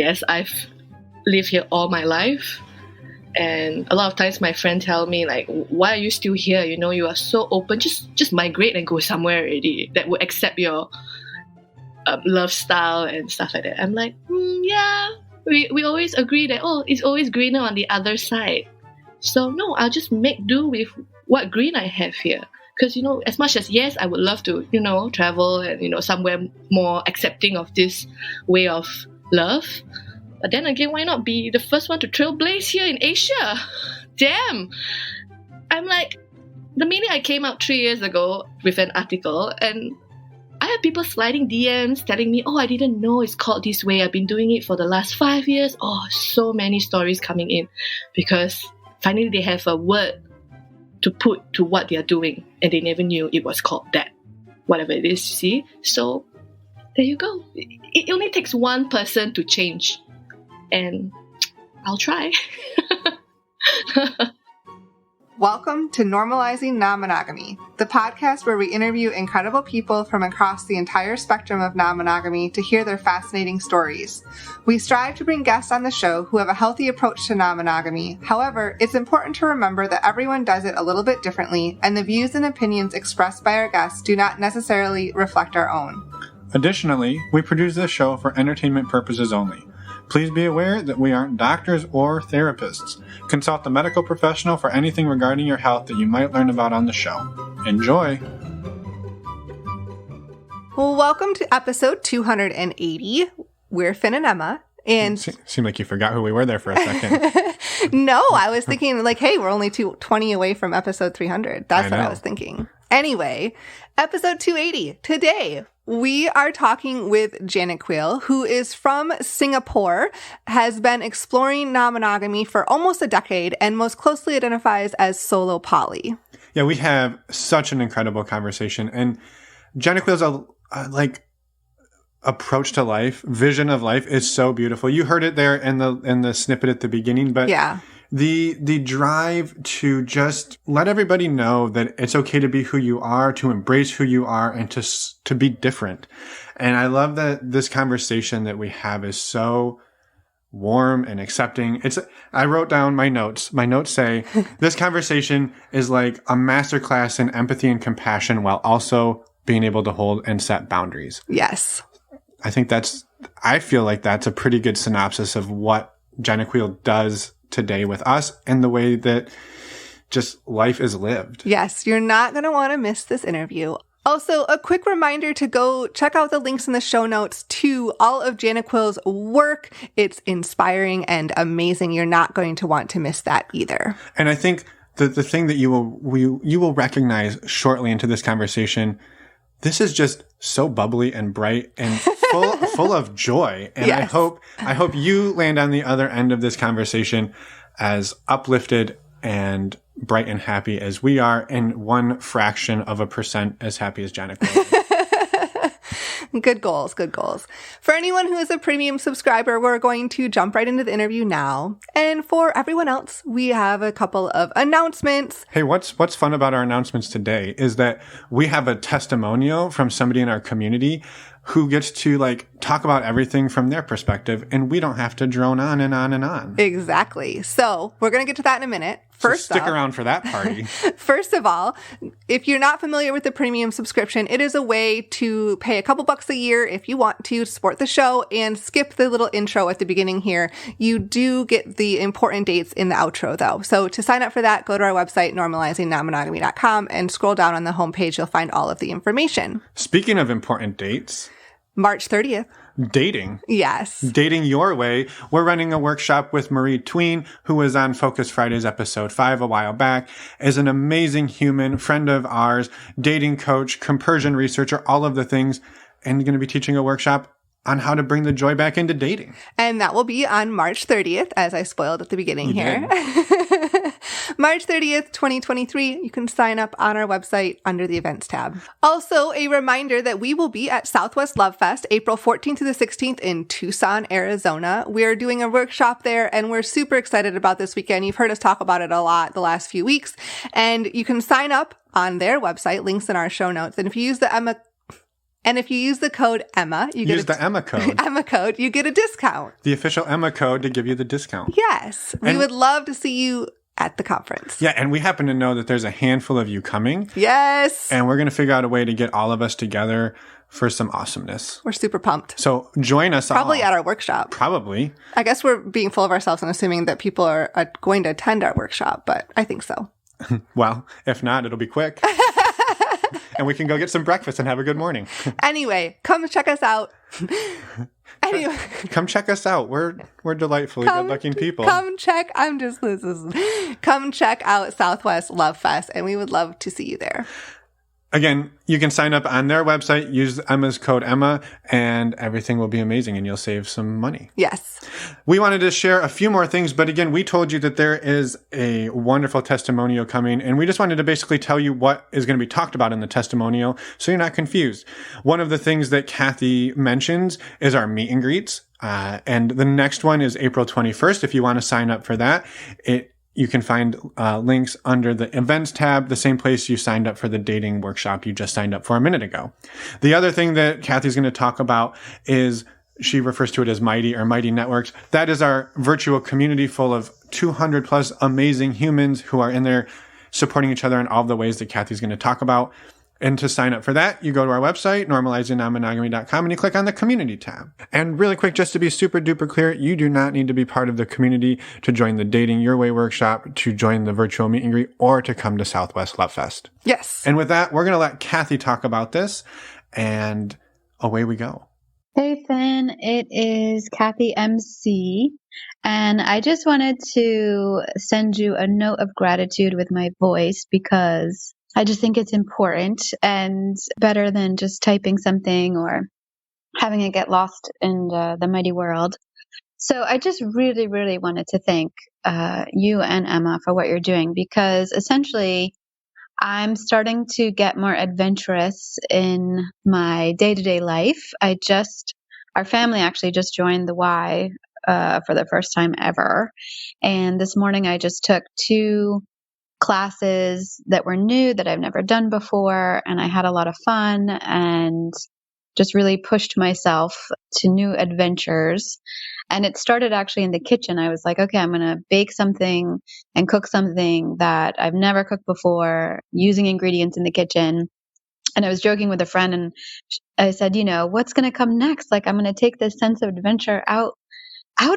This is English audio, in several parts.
yes, I've lived here all my life. And a lot of times my friends tell me, like, why are you still here? You know, you are so open. Just migrate and go somewhere already that will accept your love style and stuff like that. I'm like, yeah, we always agree that, it's always greener on the other side. So no, I'll just make do with what green I have here. Because, you know, as much as, yes, I would love to, you know, travel and, you know, somewhere more accepting of this way of love. But then again, why not be the first one to trailblaze here in Asia? Damn! I'm like, the minute I came out 3 years ago with an article, and I had people sliding DMs telling me, I didn't know it's called this way. I've been doing it for the last 5 years. So many stories coming in because finally they have a word to put to what they are doing, and they never knew it was called that. Whatever it is, you see? So, there you go. It only takes one person to change. And I'll try. Welcome to Normalizing Non-Monogamy, the podcast where we interview incredible people from across the entire spectrum of non-monogamy to hear their fascinating stories. We strive to bring guests on the show who have a healthy approach to non-monogamy. However, it's important to remember that everyone does it a little bit differently, and the views and opinions expressed by our guests do not necessarily reflect our own. Additionally, we produce this show for entertainment purposes only. Please be aware that we aren't doctors or therapists. Consult a medical professional for anything regarding your health that you might learn about on the show. Enjoy! Well, welcome to episode 280. We're Finn and Emma. And seemed like you forgot who we were there for a second. No, I was thinking like, hey, we're only 20 away from episode 300. That's what I was thinking. Anyway, episode 280. Today, we are talking with Janiqueel, who is from Singapore, has been exploring non-monogamy for almost a decade, and most closely identifies as solo poly. Yeah, we have such an incredible conversation. And Janiqueel's approach to life, vision of life is so beautiful. You heard it there in the snippet at the beginning, but yeah. The drive to just let everybody know that it's okay to be who you are, to embrace who you are, and to be different. And I love that this conversation that we have is so warm and accepting. I wrote down my notes. My notes say, this conversation is like a masterclass in empathy and compassion while also being able to hold and set boundaries. Yes. I feel like that's a pretty good synopsis of what Janiqueel does today with us and the way that just life is lived. Yes, you're not going to want to miss this interview. Also, a quick reminder to go check out the links in the show notes to all of Janiqueel's work. It's inspiring and amazing. You're not going to want to miss that either. And I think the thing that you will recognize shortly into this conversation, this is just so bubbly and bright and full of joy. And yes. I hope you land on the other end of this conversation as uplifted and bright and happy as we are, and 1% as happy as Janiqueel. Good goals, good goals. For anyone who is a premium subscriber, we're going to jump right into the interview now. And for everyone else, we have a couple of announcements. Hey, what's fun about our announcements today is that we have a testimonial from somebody in our community who gets to talk about everything from their perspective, and we don't have to drone on and on and on. Exactly. So we're going to get to that in a minute. Stick around for that party. First of all, if you're not familiar with the premium subscription, it is a way to pay a couple bucks a year if you want to support the show and skip the little intro at the beginning here. You do get the important dates in the outro, though. So to sign up for that, go to our website, normalizingnonmonogamy.com, and scroll down on the homepage. You'll find all of the information. Speaking of important dates, March 30th. Dating. Yes. Dating your way. We're running a workshop with Marie Tween, who was on Focus Fridays episode 5 a while back, is an amazing human, friend of ours, dating coach, compersion researcher, all of the things, and going to be teaching a workshop on how to bring the joy back into dating. And that will be on March 30th, as I spoiled at the beginning here. March 30th, 2023. You can sign up on our website under the events tab. Also, a reminder that we will be at Southwest Love Fest, April 14th to the 16th in Tucson, Arizona. We're doing a workshop there, and we're super excited about this weekend. You've heard us talk about it a lot the last few weeks, and you can sign up on their website, links in our show notes. And if you use the And if you use the code Emma, you get the Emma code. Emma code, you get a discount. The official Emma code to give you the discount. Yes. We would love to see you at the conference. Yeah, and we happen to know that there's a handful of you coming. Yes. And we're going to figure out a way to get all of us together for some awesomeness. We're super pumped. So join us Probably at our workshop. Probably. I guess we're being full of ourselves and assuming that people are going to attend our workshop, but I think so. Well, if not, it'll be quick. And we can go get some breakfast and have a good morning. Anyway, come check us out. Anyway. Come check us out. We're delightfully good-looking people. Come check out Southwest Love Fest, and we would love to see you there. Again, you can sign up on their website, use Emma's code Emma, and everything will be amazing and you'll save some money. Yes. We wanted to share a few more things, but again, we told you that there is a wonderful testimonial coming, and we just wanted to basically tell you what is going to be talked about in the testimonial so you're not confused. One of the things that Kathy mentions is our meet and greets, and the next one is April 21st. If you want to sign up for that, you can find links under the events tab, the same place you signed up for the dating workshop you just signed up for a minute ago. The other thing that Kathy's going to talk about is, she refers to it as Mighty or Mighty Networks. That is our virtual community full of 200 plus amazing humans who are in there supporting each other in all the ways that Kathy's going to talk about. And to sign up for that, you go to our website, normalizingnonmonogamy.com, and you click on the community tab. And really quick, just to be super duper clear, you do not need to be part of the community to join the Dating Your Way workshop, to join the virtual meet and greet, or to come to Southwest Love Fest. Yes. And with that, we're going to let Kathy talk about this, and away we go. Hey, Finn. It is Kathy MC, and I just wanted to send you a note of gratitude with my voice, because I just think it's important and better than just typing something or having it get lost in the mighty world. So I just really, really wanted to thank you and Emma for what you're doing, because essentially I'm starting to get more adventurous in my day-to-day life. Our family actually just joined the Y for the first time ever. And this morning I just took 2 classes that were new that I've never done before, and I had a lot of fun and just really pushed myself to new adventures. And it started actually in the kitchen. I was like, okay, I'm going to bake something and cook something that I've never cooked before, using ingredients in the kitchen. And I was joking with a friend, and I said, what's going to come next? Like, I'm going to take this sense of adventure out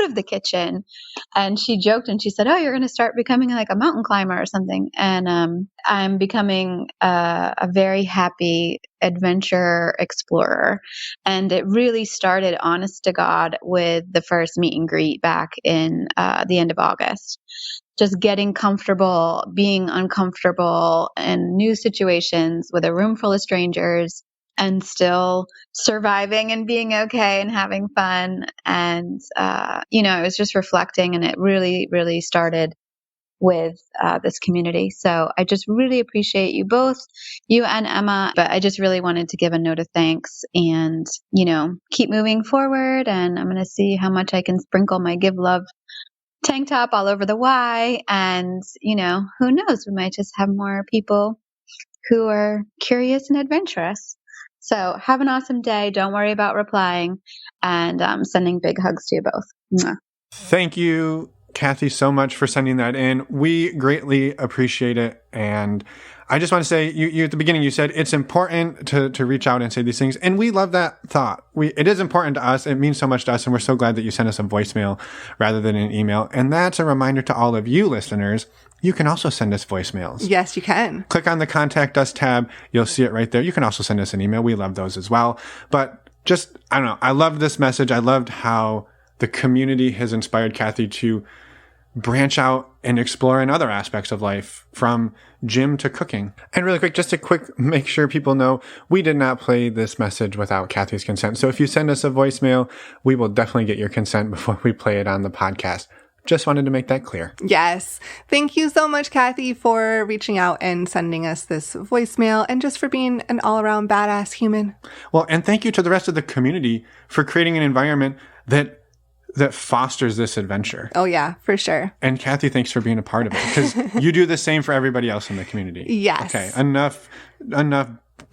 of the kitchen. And she joked and she said, oh, you're going to start becoming like a mountain climber or something. And I'm becoming a very happy adventure explorer. And it really started, honest to God, with the first meet and greet back in the end of August. Just getting comfortable, being uncomfortable in new situations with a room full of strangers, and still surviving and being okay and having fun. And, I was just reflecting, and it really, really started with this community. So I just really appreciate you both, you and Emma. But I just really wanted to give a note of thanks and, keep moving forward. And I'm going to see how much I can sprinkle my Give Love tank top all over the Y. And, who knows, we might just have more people who are curious and adventurous. So have an awesome day. Don't worry about replying, and sending big hugs to you both. Mwah. Thank you, Kathy, so much for sending that in. We greatly appreciate it. And I just want to say, you at the beginning, you said it's important to reach out and say these things. And we love that thought. It is important to us. It means so much to us. And we're so glad that you sent us a voicemail rather than an email. And that's a reminder to all of you listeners. You can also send us voicemails. Yes, you can. Click on the Contact Us tab. You'll see it right there. You can also send us an email. We love those as well. But just, I don't know. I loved this message. I loved how the community has inspired Kathy to branch out and explore in other aspects of life, from gym to cooking. And really quick, just a quick, make sure people know, we did not play this message without Kathy's consent. So if you send us a voicemail, we will definitely get your consent before we play it on the podcast. Just wanted to make that clear. Yes. Thank you so much, Kathy, for reaching out and sending us this voicemail, and just for being an all-around badass human. Well, and thank you to the rest of the community for creating an environment that fosters this adventure. Oh, yeah, for sure. And Kathy, thanks for being a part of it, because you do the same for everybody else in the community. Yes. Okay, enough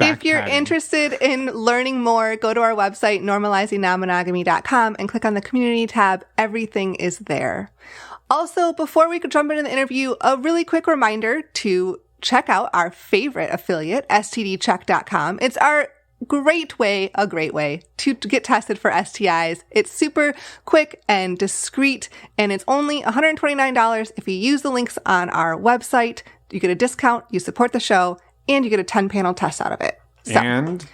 If you're interested in learning more, go to our website, normalizingnonmonogamy.com, and click on the community tab. Everything is there. Also, before we could jump into the interview, a really quick reminder to check out our favorite affiliate, stdcheck.com. It's our a great way to get tested for STIs. It's super quick and discreet, and it's only $129 if you use the links on our website. You get a discount, you support the show, and you get a 10-panel test out of it. So. And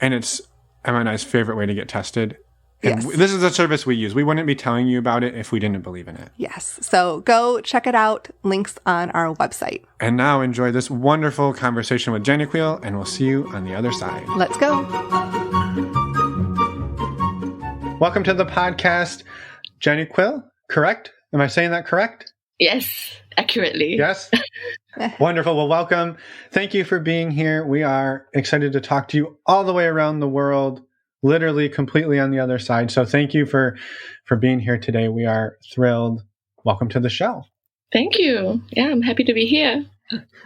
it's Emma and I's favorite way to get tested. And yes. This is a service we use. We wouldn't be telling you about it if we didn't believe in it. Yes. So go check it out. Links on our website. And now enjoy this wonderful conversation with Janiqueel, and we'll see you on the other side. Let's go. Welcome to the podcast, Janiqueel, correct? Am I saying that correct? Yes, accurately. Yes? Wonderful. Well, welcome. Thank you for being here. We are excited to talk to you all the way around the world, literally completely on the other side. So thank you for being here today. We are thrilled. Welcome to the show. Thank you. Yeah, I'm happy to be here.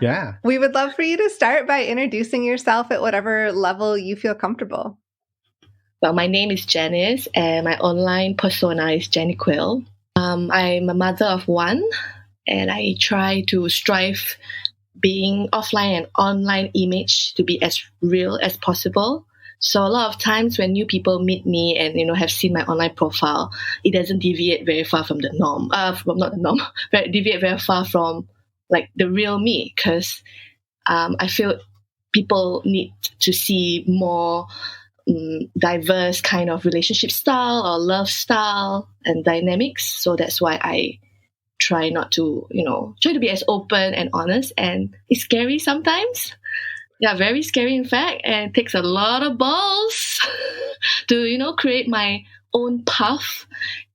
Yeah. We would love for you to start by introducing yourself at whatever level you feel comfortable. Well, my name is Janice, and my online persona is Janiqueel. I'm a mother of one, and I try to strive being offline and online image to be as real as possible. So a lot of times when new people meet me and, have seen my online profile, it doesn't deviate very far from the norm. Deviate very far from like the real me, because I feel people need to see more diverse kind of relationship style or love style and dynamics. So that's why I try not to, try to be as open and honest. And it's scary sometimes. Yeah, very scary, in fact, and it takes a lot of balls to, create my own path.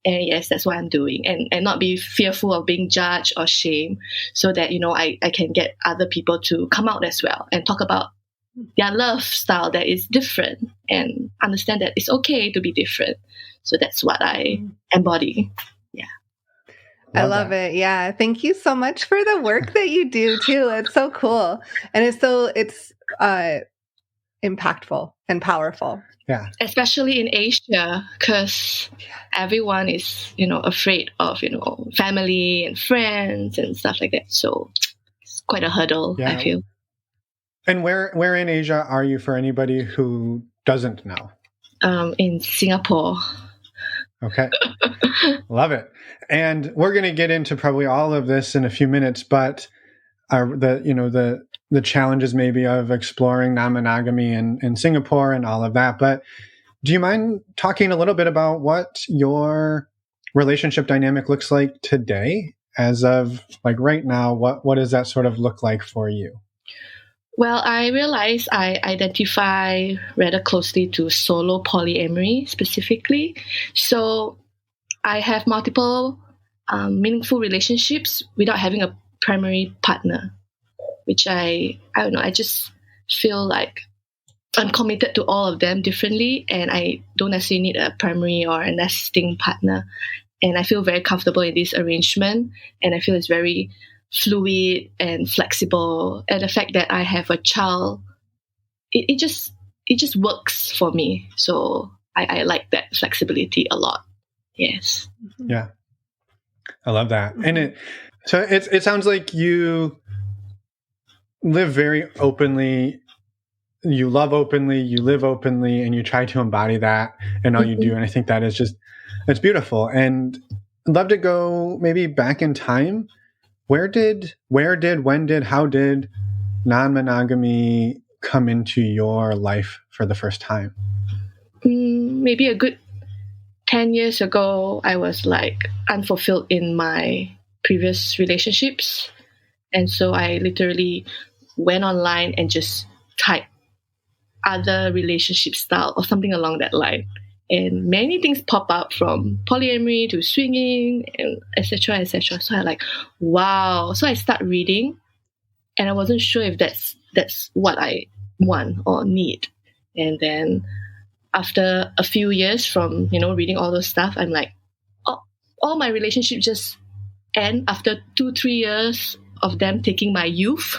And yes, that's what I'm doing. And not be fearful of being judged or shamed, so that, I can get other people to come out as well and talk about their love style that is different and understand that it's okay to be different. So that's what I embody. Yeah. I love it. Yeah. Thank you so much for the work that you do too. It's so cool. And it's impactful and powerful. Yeah. Especially in Asia, because everyone is, afraid of, family and friends and stuff like that. So it's quite a hurdle, yeah. I feel. And where in Asia are you, for anybody who doesn't know? In Singapore. Okay. Love it. And we're going to get into probably all of this in a few minutes, but the challenges maybe of exploring non-monogamy in Singapore and all of that. But do you mind talking a little bit about what your relationship dynamic looks like today, as of like right now? What does that sort of look like for you? Well, I realize I identify rather closely to solo polyamory specifically. So I have multiple meaningful relationships without having a primary partner, which I don't know, I just feel like I'm committed to all of them differently, and I don't necessarily need a primary or a nesting partner. And I feel very comfortable in this arrangement, and I feel it's very fluid and flexible. And the fact that I have a child, it just works for me. So I like that flexibility a lot. Yes. Yeah. I love that. And it sounds like you live very openly, you love openly, you live openly, and you try to embody that in all you do. And I think that is it's beautiful. And I'd love to go maybe back in time. When did, how did non-monogamy come into your life for the first time? Maybe a good 10 years ago, I was like unfulfilled in my previous relationships. And so I literally went online and just typed other relationship style or something along that line. And many things pop up, from polyamory to swinging and etc., etc. So I like, wow. So I start reading, and I wasn't sure if that's what I want or need. And then after a few years from reading all those stuff, I'm like, all my relationships just end after 2-3 years of them taking my youth.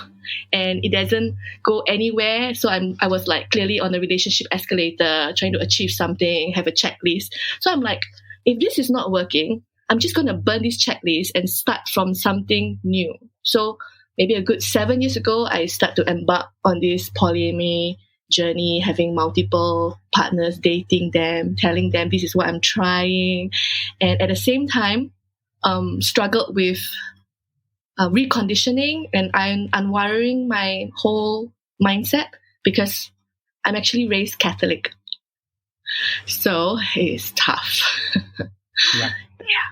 and it doesn't go anywhere. So I was like clearly on the relationship escalator, trying to achieve something, have a checklist. So I'm like, if this is not working, I'm just going to burn this checklist and start from something new. So maybe a good 7 years ago, I start to embark on this polyamory journey, having multiple partners, dating them, telling them this is what I'm trying. And at the same time, struggled with reconditioning and unwiring my whole mindset, because I'm actually raised Catholic. So it's tough.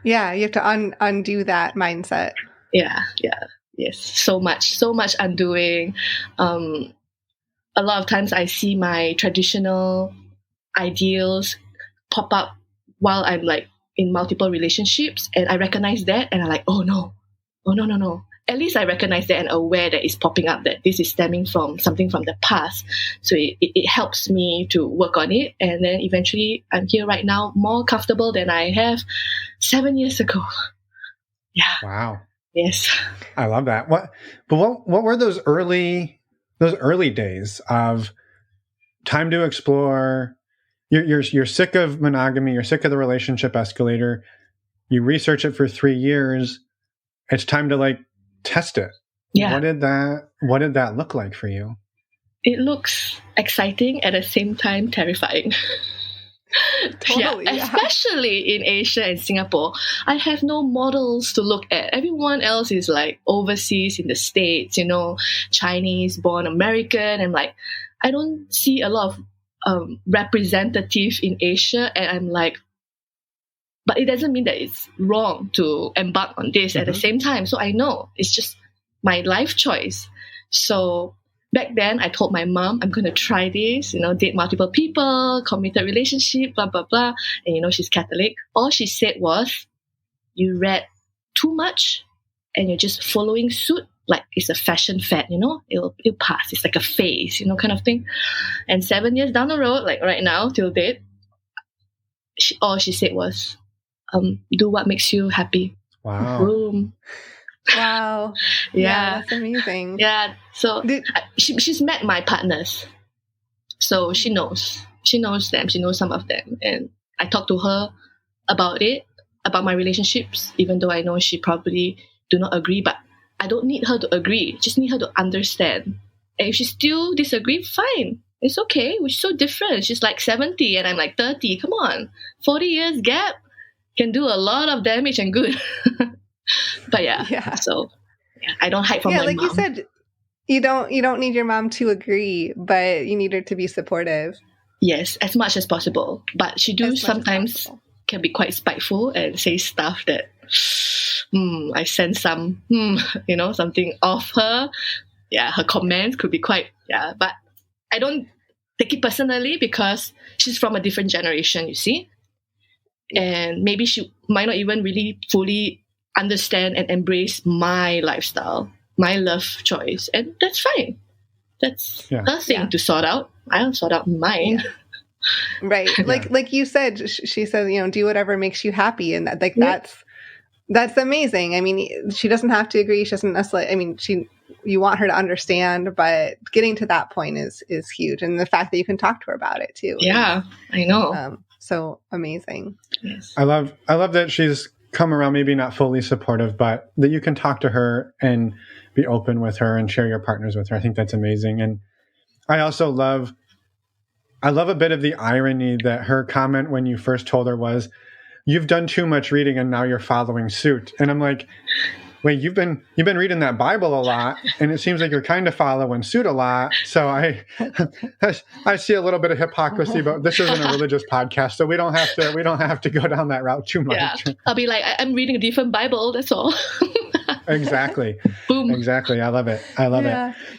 Yeah, you have to undo that mindset. Yes. So much undoing. A lot of times I see my traditional ideals pop up while I'm like in multiple relationships, and I recognize that, and I'm like, oh no. At least I recognize that and aware that it's popping up, that this is stemming from something from the past. So it helps me to work on it, and then eventually I'm here right now, more comfortable than I have 7 years ago. Yeah. Wow. Yes. I love that. What were those early days of time to explore? You're sick of monogamy. You're sick of the relationship escalator. You research it for 3 years. It's time to like test it. Yeah. What did that look like for you? It looks exciting, at the same time terrifying. Totally, yeah. Especially in Asia and Singapore, I have no models to look at. Everyone else is like overseas in the States, Chinese, born American, and like I don't see a lot of representative in Asia, and I'm like, but it doesn't mean that it's wrong to embark on this at the same time. So I know it's just my life choice. So back then, I told my mom, I'm going to try this, date multiple people, committed relationship, blah, blah, blah. And, she's Catholic. All she said was, you read too much and you're just following suit. Like it's a fashion fad, it'll pass. It's like a phase, kind of thing. And 7 years down the road, like right now, till date, all she said was, do what makes you happy. Wow. Boom. Wow. Yeah, that's amazing. Yeah. So she's met my partners. So she knows them. She knows some of them. And I talk to her about it, about my relationships, even though I know she probably do not agree, but I don't need her to agree. Just need her to understand. And if she still disagree, fine. It's okay. We're so different. She's like 70 and I'm like 30. Come on. 40 years gap can do a lot of damage and good. But so I don't hide from my mom. Like you said, you don't need your mom to agree, but you need her to be supportive. Yes, as much as possible. But she do sometimes can be quite spiteful and say stuff that I sense some something off her. Yeah, her comments could be quite but I don't take it personally because she's from a different generation, you see. And maybe she might not even really fully understand and embrace my lifestyle, my love choice. And that's fine. That's her thing to sort out. I don't sort out mine. Right. Like you said, she said, do whatever makes you happy. And that's amazing. I mean, she doesn't have to agree. She doesn't necessarily, you want her to understand, but getting to that point is huge. And the fact that you can talk to her about it too. Yeah, I know. So amazing. Yes. I love that she's come around, maybe not fully supportive, but that you can talk to her and be open with her and share your partners with her. I think that's amazing. And I also love a bit of the irony that her comment when you first told her was, you've done too much reading and now you're following suit. And I'm like, wait, you've been reading that Bible a lot, and it seems like you're kind of following suit a lot. So I see a little bit of hypocrisy, but this isn't a religious podcast, so we don't have to go down that route too much. Yeah. I'll be like, I'm reading a different Bible. That's all. Exactly. Boom. Exactly. I love it.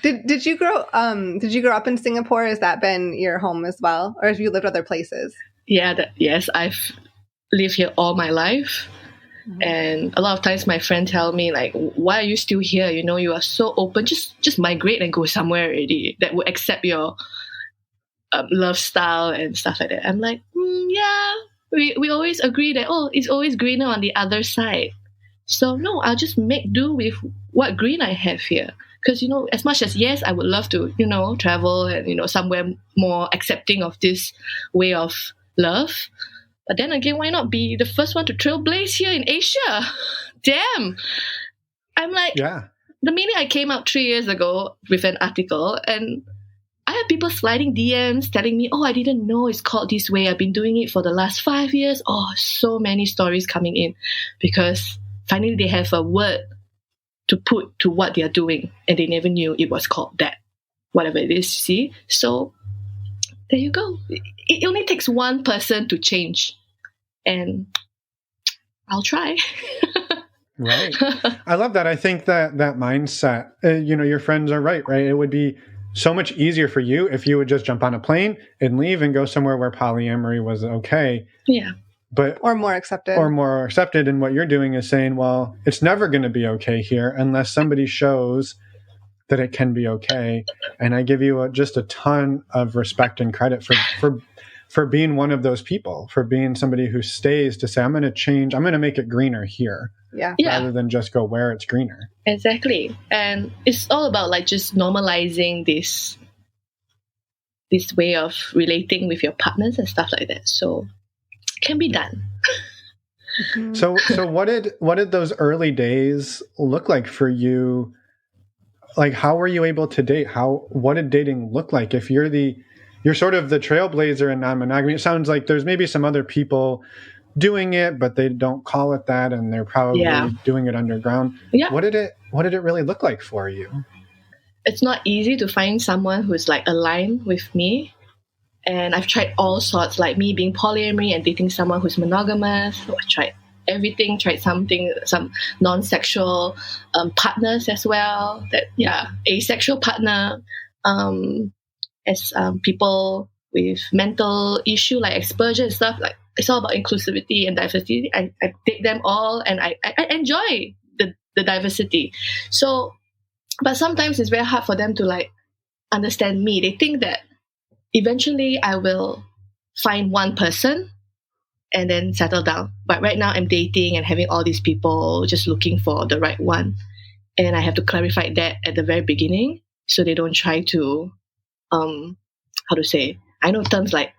Did you grow up in Singapore? Has that been your home as well, or have you lived other places? Yeah. Yes, I've lived here all my life. And a lot of times my friends tell me like, why are you still here? You are so open. Just migrate and go somewhere already that will accept your love style and stuff like that. I'm like, we always agree that, it's always greener on the other side. So no, I'll just make do with what green I have here. Because, as much as, yes, I would love to, travel and, somewhere more accepting of this way of love. But then again, why not be the first one to trailblaze here in Asia? Damn. I'm like, the minute I came out 3 years ago with an article, and I had people sliding DMs telling me, I didn't know it's called this way. I've been doing it for the last 5 years. So many stories coming in because finally they have a word to put to what they are doing, and they never knew it was called that, whatever it is, see? So there you go. It only takes one person to change, and I'll try. Right. I love that. I think that mindset, your friends are right? It would be so much easier for you if you would just jump on a plane and leave and go somewhere where polyamory was okay. Yeah. Or more accepted. And what you're doing is saying, well, it's never going to be okay here unless somebody shows that it can be okay. And I give you just a ton of respect and credit for being one of those people, for being somebody who stays to say, I'm going to change, I'm going to make it greener here. Yeah. Rather than just go where it's greener. Exactly. And it's all about just normalizing this way of relating with your partners and stuff like that. So it can be done. Mm-hmm. So what did those early days look like for you? Like, how were you able to date? What did dating look like? If you're sort of the trailblazer in non-monogamy, it sounds like there's maybe some other people doing it, but they don't call it that, and they're probably doing it underground. Yeah. What did it really look like for you? It's not easy to find someone who's aligned with me, and I've tried all sorts, like me being polyamory and dating someone who's monogamous. So I tried everything, tried some non-sexual partners as well. Asexual partner, as people with mental issue like exposure and stuff. It's all about inclusivity and diversity. I date them all, and I enjoy the diversity. So, but sometimes it's very hard for them to understand me. They think that eventually I will find one person and then settle down. But right now I'm dating and having all these people just looking for the right one. And I have to clarify that at the very beginning so they don't try to, I know terms like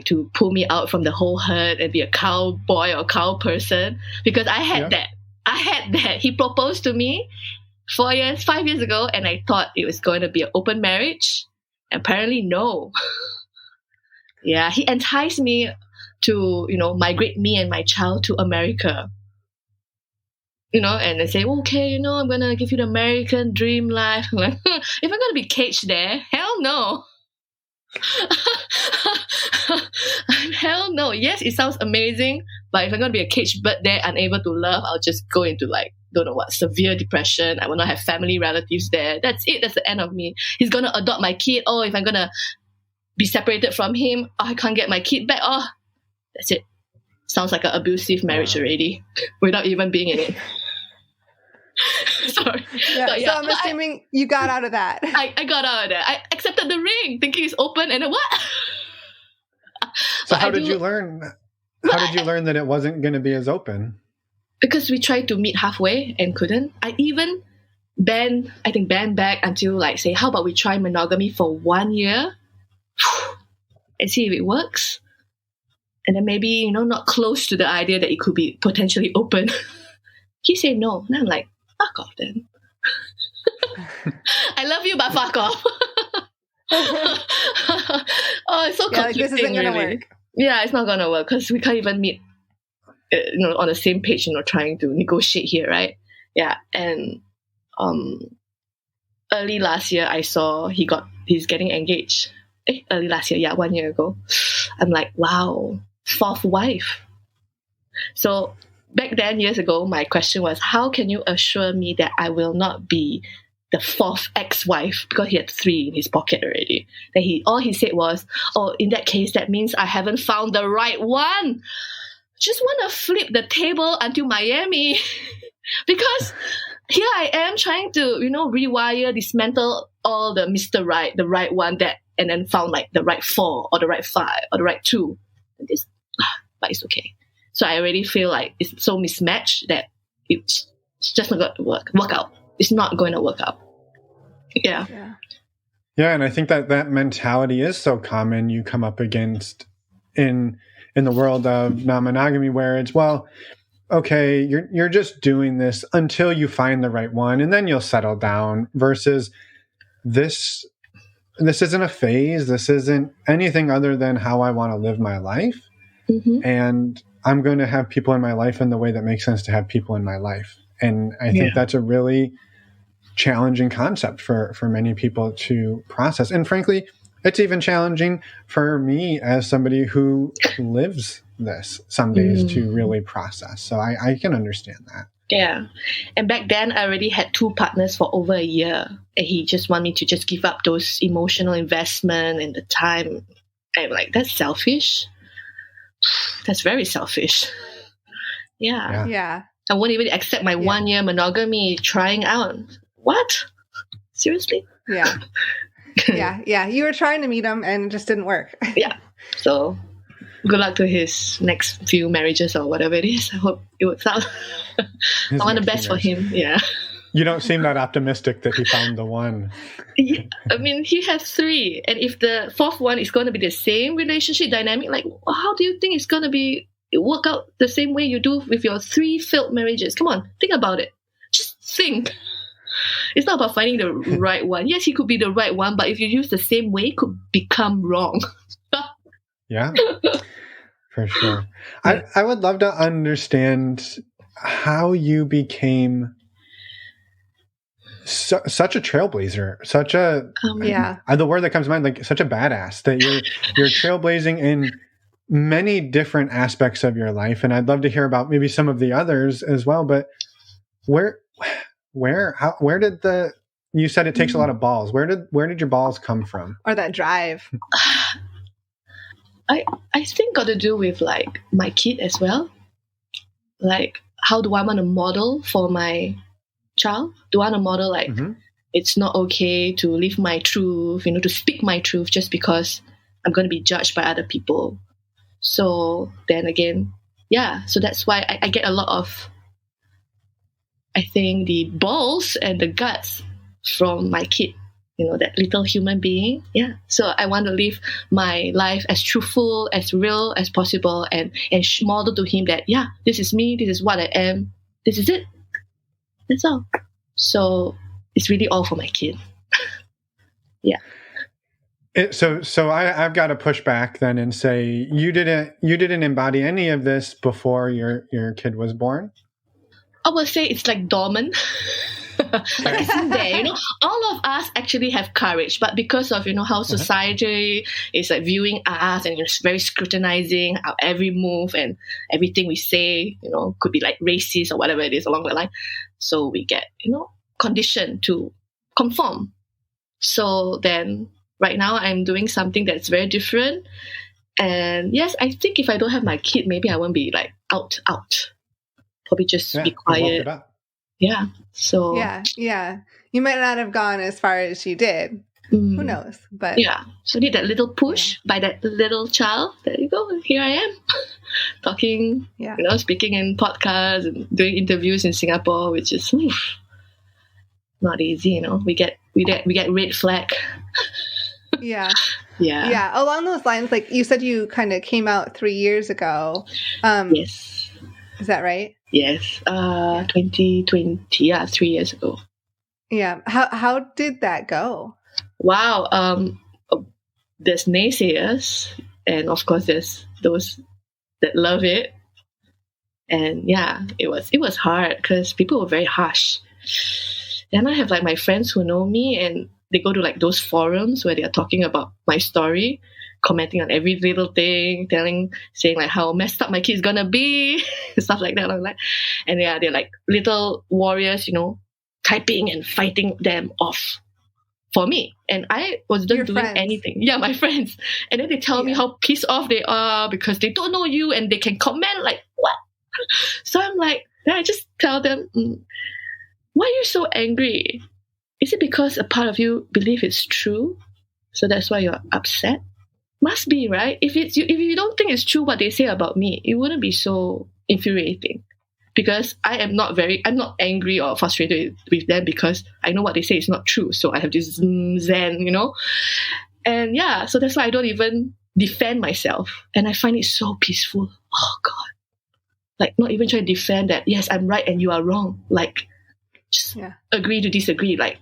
to pull me out from the whole herd and be a cowboy or cow person, because I had that. He proposed to me 5 years ago, and I thought it was going to be an open marriage. Apparently, no. Yeah, he enticed me to, migrate me and my child to America. And they say, okay, I'm going to give you the American dream life. I'm like, if I'm going to be caged there, hell no. Hell no. Yes, it sounds amazing, but if I'm going to be a caged bird there, unable to love, I'll just go into don't know what, severe depression. I will not have family relatives there. That's it. That's the end of me. He's going to adopt my kid. If I'm going to be separated from him, I can't get my kid back. That's it. Sounds like an abusive marriage already, without even being in it. Sorry. So I'm assuming you got out of that. I got out of that. I accepted the ring, thinking it's open, and then what? So how did you learn? How did you learn that it wasn't going to be as open? Because we tried to meet halfway and couldn't. I even banned back until say, how about we try monogamy for 1 year and see if it works? And then maybe, not close to the idea that it could be potentially open. He said no. And I'm like, fuck off then. I love you, but fuck off. It's so conflicting. This isn't going to work. Yeah, it's not going to work because we can't even meet on the same page, trying to negotiate here, right? Yeah. And early last year, I saw he's getting engaged. Early last year, 1 year ago. I'm like, wow, 4th wife. So back then, years ago, my question was, how can you assure me that I will not be the 4th ex-wife? Because he had 3 in his pocket already. Then all he said was, in that case, that means I haven't found the right one. Just want to flip the table until Miami. Because here I am trying to, rewire, dismantle all the Mr. Right, the right one, and then found the right 4 or the right 5 or the right 2. But it's okay. So I already feel like it's so mismatched that it's just not going to work out. It's not going to work out. Yeah. Yeah, and I think that mentality is so common. You come up against in the world of non-monogamy, where it's, well, okay, you're just doing this until you find the right one, and then you'll settle down. Versus this isn't a phase. This isn't anything other than how I want to live my life, and I'm going to have people in my life in the way that makes sense to have people in my life. And I think that's a really challenging concept for many people to process. And frankly, it's even challenging for me as somebody who lives this some days to really process. So I can understand that. Yeah. And back then, I already had 2 partners for over a year. And he just wanted me to just give up those emotional investment and the time. I'm like, that's selfish. That's very selfish. Yeah. I won't even accept my 1 year monogamy trying out. What? Seriously? Yeah. Yeah. You were trying to meet him and it just didn't work. Yeah. So good luck to his next few marriages or whatever it is. I hope it works out. I want the best for him. Yeah. You don't seem that optimistic that he found the one. Yeah, I mean, he has 3. And if the 4th one is going to be the same relationship dynamic, like, how do you think it's going to work out the same way you do with your 3 failed marriages? Come on, think about it. Just think. It's not about finding the right one. Yes, he could be the right one, but if you use the same way, it could become wrong. Yeah, for sure. I would love to understand how you became such a trailblazer, such a the word that comes to mind, like such a badass, that you're trailblazing in many different aspects of your life. And I'd love to hear about maybe some of the others as well. But where did you said it takes a lot of balls. Where did your balls come from? Or that drive? I think got to do with like my kid as well. Like, how do I want to model for my child? Do I want to model like it's not okay to live my truth, to speak my truth just because I'm going to be judged by other people? So then again, so that's why I get a lot of, I think, the balls and the guts from my kid, that little human being. Yeah. So I want to live my life as truthful, as real as possible, and model to him that, this is me, this is what I am, this is it. That's all. So it's really all for my kid. Yeah. So I've got to push back then and say you didn't embody any of this before your kid was born? I would say it's like dormant. Like it's in there, all of us actually have courage, but because of how society is like viewing us and it's very scrutinizing our every move and everything we say, could be like racist or whatever it is along the line. So we get conditioned to conform. So then right now I'm doing something that's very different, and yes, I think if I don't have my kid, maybe I won't be like out. Probably just be quiet. Yeah. So yeah. You might not have gone as far as you did. Who knows? But so need that little push by that little child. There you go. Here I am, talking. Speaking in podcasts and doing interviews in Singapore, which is not easy. We get red flag. Yeah. Along those lines, like you said, you kind of came out 3 years ago. Yes. Is that right? Yes, 2020, 3 years ago. Yeah. How did that go? Wow. There's naysayers, and of course there's those that love it. And it was hard because people were very harsh. Then I have like my friends who know me, and they go to like those forums where they are talking about my story, commenting on every little thing, saying like how messed up my kid's gonna be, stuff like that. And they're like little warriors, typing and fighting them off for me. And I wasn't doing anything. Yeah, my friends. And then they tell me how pissed off they are because they don't know you and they can comment like, what? So I'm like, then I just tell them, why are you so angry? Is it because a part of you believe it's true? So that's why you're upset? Must be, right? If you don't think it's true what they say about me, it wouldn't be so infuriating. because I'm not angry or frustrated with them because I know what they say is not true. So I have this zen, you know? And yeah, so that's why I don't even defend myself. And I find it so peaceful. Oh God. Like, not even try to defend that, yes, I'm right and you are wrong. Like, just agree to disagree. Like,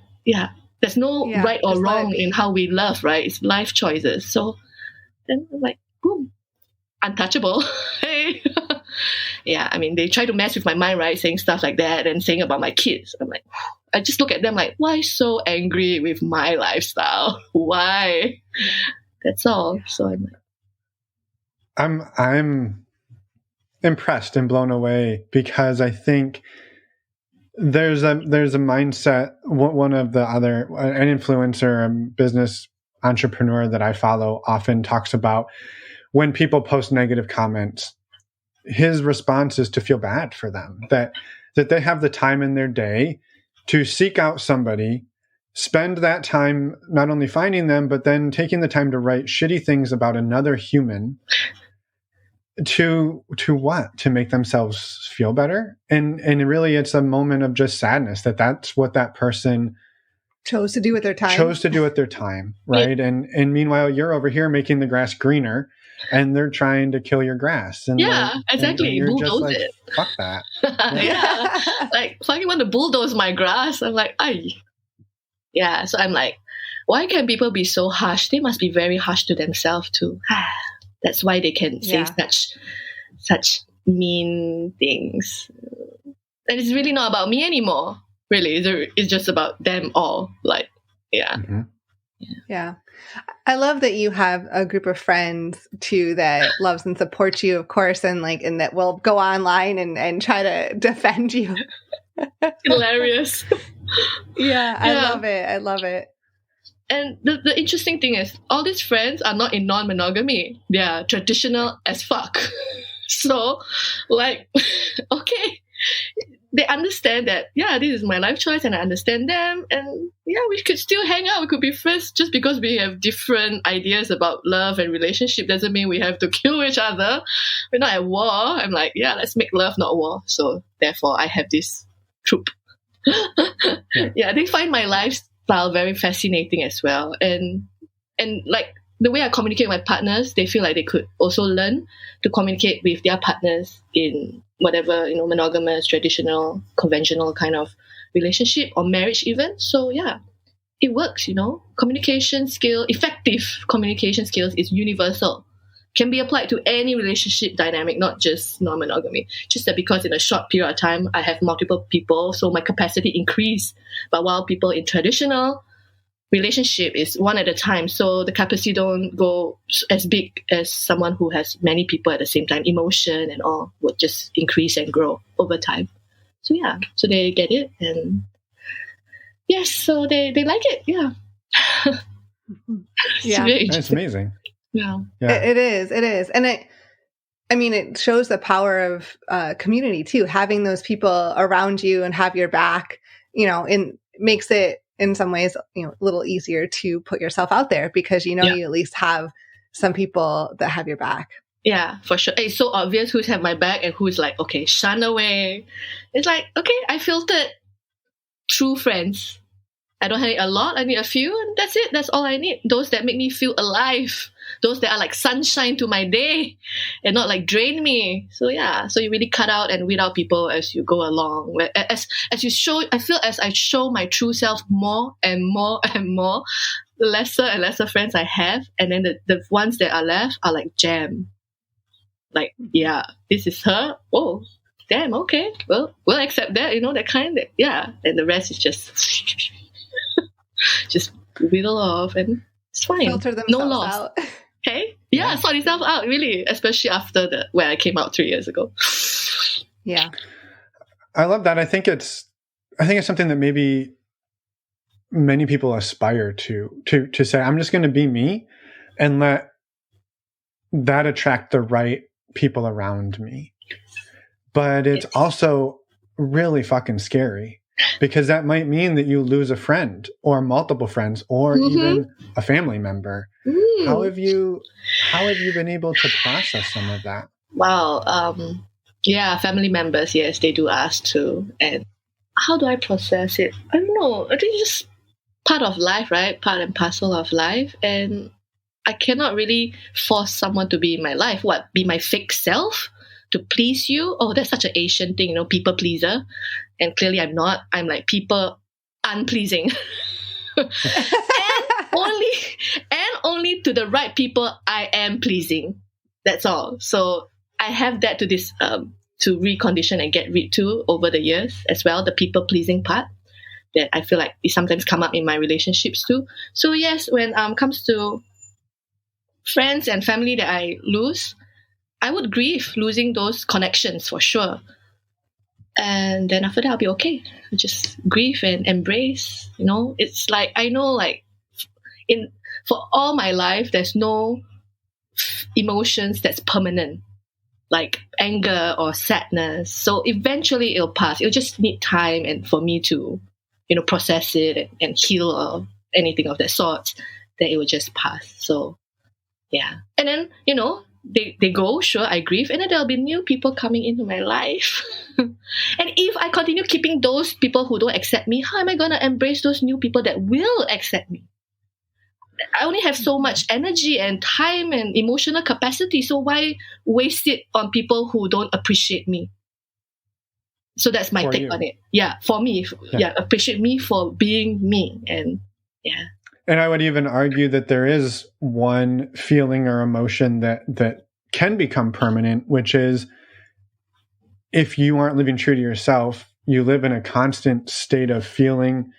there's no right or wrong in how we love, right? It's life choices. So then I'm like, boom, untouchable. Hey. Yeah, I mean, they try to mess with my mind, right? Saying stuff like that and saying about my kids. I'm like, I just look at them like, why so angry with my lifestyle? Why? That's all. So I'm like, I'm impressed and blown away because I think there's a mindset. One of the other, an influencer, a business entrepreneur that I follow often talks about when people post negative comments, his response is to feel bad for them, that they have the time in their day to seek out somebody, spend that time not only finding them, but then taking the time to write shitty things about another human to what? To make themselves feel better. And really it's a moment of just sadness that's what that person chose to do with their time. Right? And meanwhile, you're over here making the grass greener and they're trying to kill your grass. And exactly. And you're bulldoze just like, it. Fuck that. Like, fucking want to bulldoze my grass. I'm like, ay. Yeah, so I'm like, why can people be so harsh? They must be very harsh to themselves too. That's why they can say such mean things. And it's really not about me anymore. Really, it's just about them all. Like, Yeah. I love that you have a group of friends too that loves and supports you, of course, and that will go online and try to defend you. Hilarious. I love it. And the interesting thing is, all these friends are not in non-monogamy. They are traditional as fuck. So, like, okay, they understand that, this is my life choice and I understand them. And we could still hang out. We could be friends. Just because we have different ideas about love and relationship doesn't mean we have to kill each other. We're not at war. I'm like, let's make love, not war. So therefore, I have this troop. They find my lifestyle very fascinating as well. And like the way I communicate with my partners, they feel like they could also learn to communicate with their partners in whatever, monogamous, traditional, conventional kind of relationship or marriage even. So it works, communication skill, effective communication skills is universal, can be applied to any relationship dynamic, not just non-monogamy. Just that because in a short period of time, I have multiple people, so my capacity increased. But while people in traditional relationship is one at a time, so the capacity don't go as big as someone who has many people at the same time. Emotion and all would just increase and grow over time. So so they get it, and so they like it. That's amazing. It is, and it shows the power of community too. Having those people around you and have your back, makes it in some ways, a little easier to put yourself out there because you at least have some people that have your back. Yeah, for sure. It's so obvious who's have my back and who's like, okay, shun away. It's like, okay, I filtered true friends. I don't need a lot, I need a few, and that's it. That's all I need. Those that make me feel alive. Those that are like sunshine to my day and not like drain me. So so you really cut out and weed out people as you go along. As you show, I feel as I show my true self more and more and more, the lesser and lesser friends I have. And then the ones that are left are like jam. Like, this is her. Oh, damn, okay. Well, we'll accept that, that kind of, And the rest is just, just whittle off and it's fine. Filter themselves no loss. out. Okay? Sort yourself out, really. Especially after where I came out 3 years ago. Yeah. I love that. I think it's something that maybe many people aspire to say, I'm just going to be me and let that attract the right people around me. But it's also really fucking scary because that might mean that you lose a friend or multiple friends or even a family member. How have you been able to process some of that? Wow. Yeah, family members, yes, they do ask too. And how do I process it? I don't know. I think it's just part of life, right? Part and parcel of life. And I cannot really force someone to be in my life. What? Be my fake self to please you? Oh, that's such an Asian thing, people pleaser. And clearly I'm not. I'm like people unpleasing. only and only to the right people I am pleasing. That's all. So I have that to recondition and get rid to over the years as well, the people pleasing part that I feel like it sometimes come up in my relationships too. So yes, when comes to friends and family that I lose, I would grieve losing those connections for sure. And then after that, I'll be okay. I'll just grieve and embrace. It's like I know, like for all my life, there's no emotions that's permanent, like anger or sadness. So eventually it'll pass. It'll just need time and for me to, process it and heal or anything of that sort. Then it will just pass. So yeah. And then, they go, sure, I grieve, and then there'll be new people coming into my life. And if I continue keeping those people who don't accept me, how am I going to embrace those new people that will accept me? I only have so much energy and time and emotional capacity, so why waste it on people who don't appreciate me? So that's my take on it. Yeah, for me. Yeah, appreciate me for being me. And yeah. And I would even argue that there is one feeling or emotion that can become permanent, which is if you aren't living true to yourself, you live in a constant state of feeling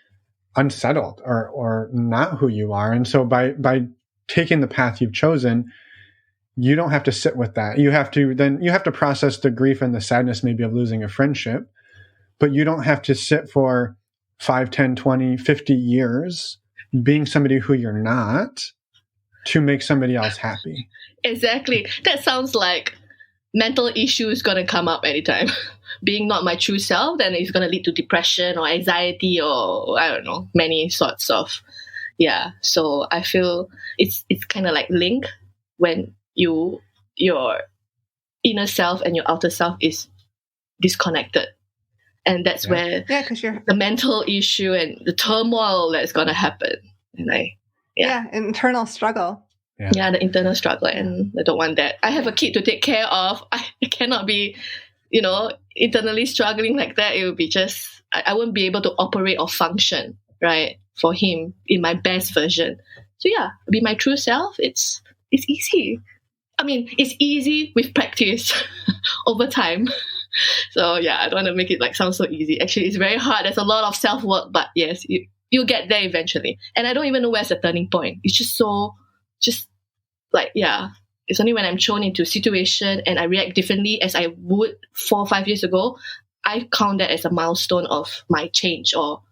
unsettled or not who you are. And so by taking the path you've chosen, you don't have to sit with that. You have to process the grief and the sadness maybe of losing a friendship, but you don't have to sit for 5, 10, 20, 50 years being somebody who you're not to make somebody else happy. Exactly. That sounds like mental issues going to come up anytime. Being not my true self, then it's going to lead to depression or anxiety or I don't know, many sorts of, yeah. So I feel it's kind of like linked when your inner self and your outer self is disconnected. And that's where the mental issue and the turmoil that's going to happen. And internal struggle. Yeah, the internal struggle. And I don't want that. I have a kid to take care of. I cannot be, internally struggling like that. It would be just, I wouldn't be able to operate or function, right, for him in my best version. So yeah, be my true self. It's easy. I mean, it's easy with practice over time. So yeah, I don't want to make it sound so easy. Actually, it's very hard. There's a lot of self-work, but yes, you'll get there eventually. And I don't even know where's the turning point. It's just it's only when I'm thrown into a situation and I react differently as I would 4 or 5 years ago, I count that as a milestone of my change or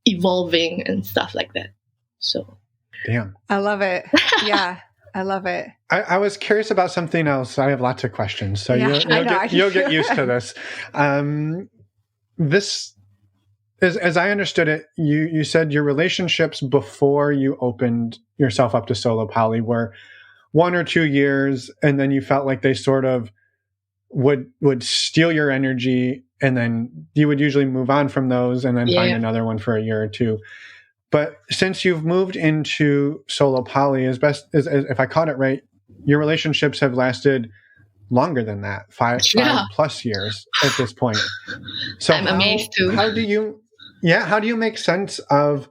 evolving and stuff like that. So damn. I love it. Yeah. I love it. I was curious about something else. I have lots of questions, so you'll get used to this. This, as I understood it, you said your relationships before you opened yourself up to solo poly were 1 or 2 years, and then you felt like they sort of would steal your energy, and then you would usually move on from those and then find another one for a year or two. But since you've moved into solo poly, as if I caught it right, your relationships have lasted longer than that, 5 plus years at this point. So I'm amazed too. How do you make sense of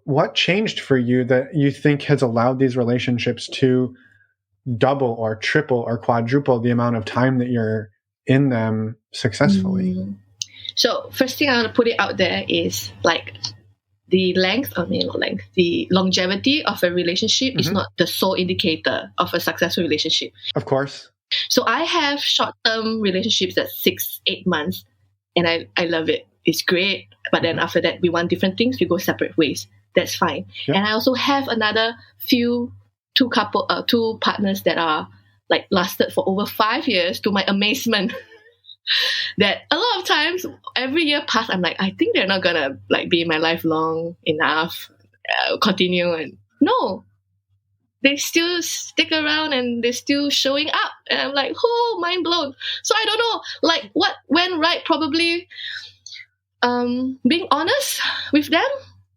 what changed for you that you think has allowed these relationships to double or triple or quadruple the amount of time that you're in them successfully? So first thing I want to put it out there is the the longevity of a relationship is not the sole indicator of a successful relationship. Of course. So I have short-term relationships that's 6-8 months, and I love it. It's great. But then after that, we want different things. We go separate ways. That's fine. Yep. And I also have another two partners that are lasted for over 5 years, to my amazement. That a lot of times, every year past, I'm like, I think they're not gonna be in my life long enough, continue. And no, they still stick around and they're still showing up. And I'm like, oh, mind blown. So I don't know, like, what went right. Probably being honest with them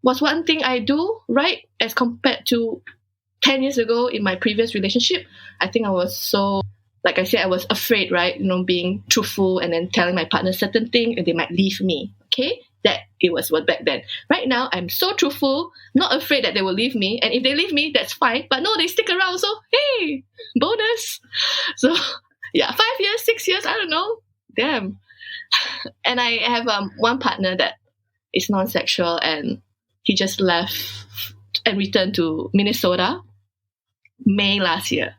was one thing I do right as compared to 10 years ago in my previous relationship. I think I was so, like I said, I was afraid, right? Being truthful and then telling my partner certain thing and they might leave me. Okay? That it was what back then. Right now, I'm so truthful, not afraid that they will leave me. And if they leave me, that's fine. But no, they stick around. So, hey, bonus. So, yeah, 5 years, 6 years, I don't know. Damn. And I have one partner that is non-sexual, and he just left and returned to Minnesota May last year.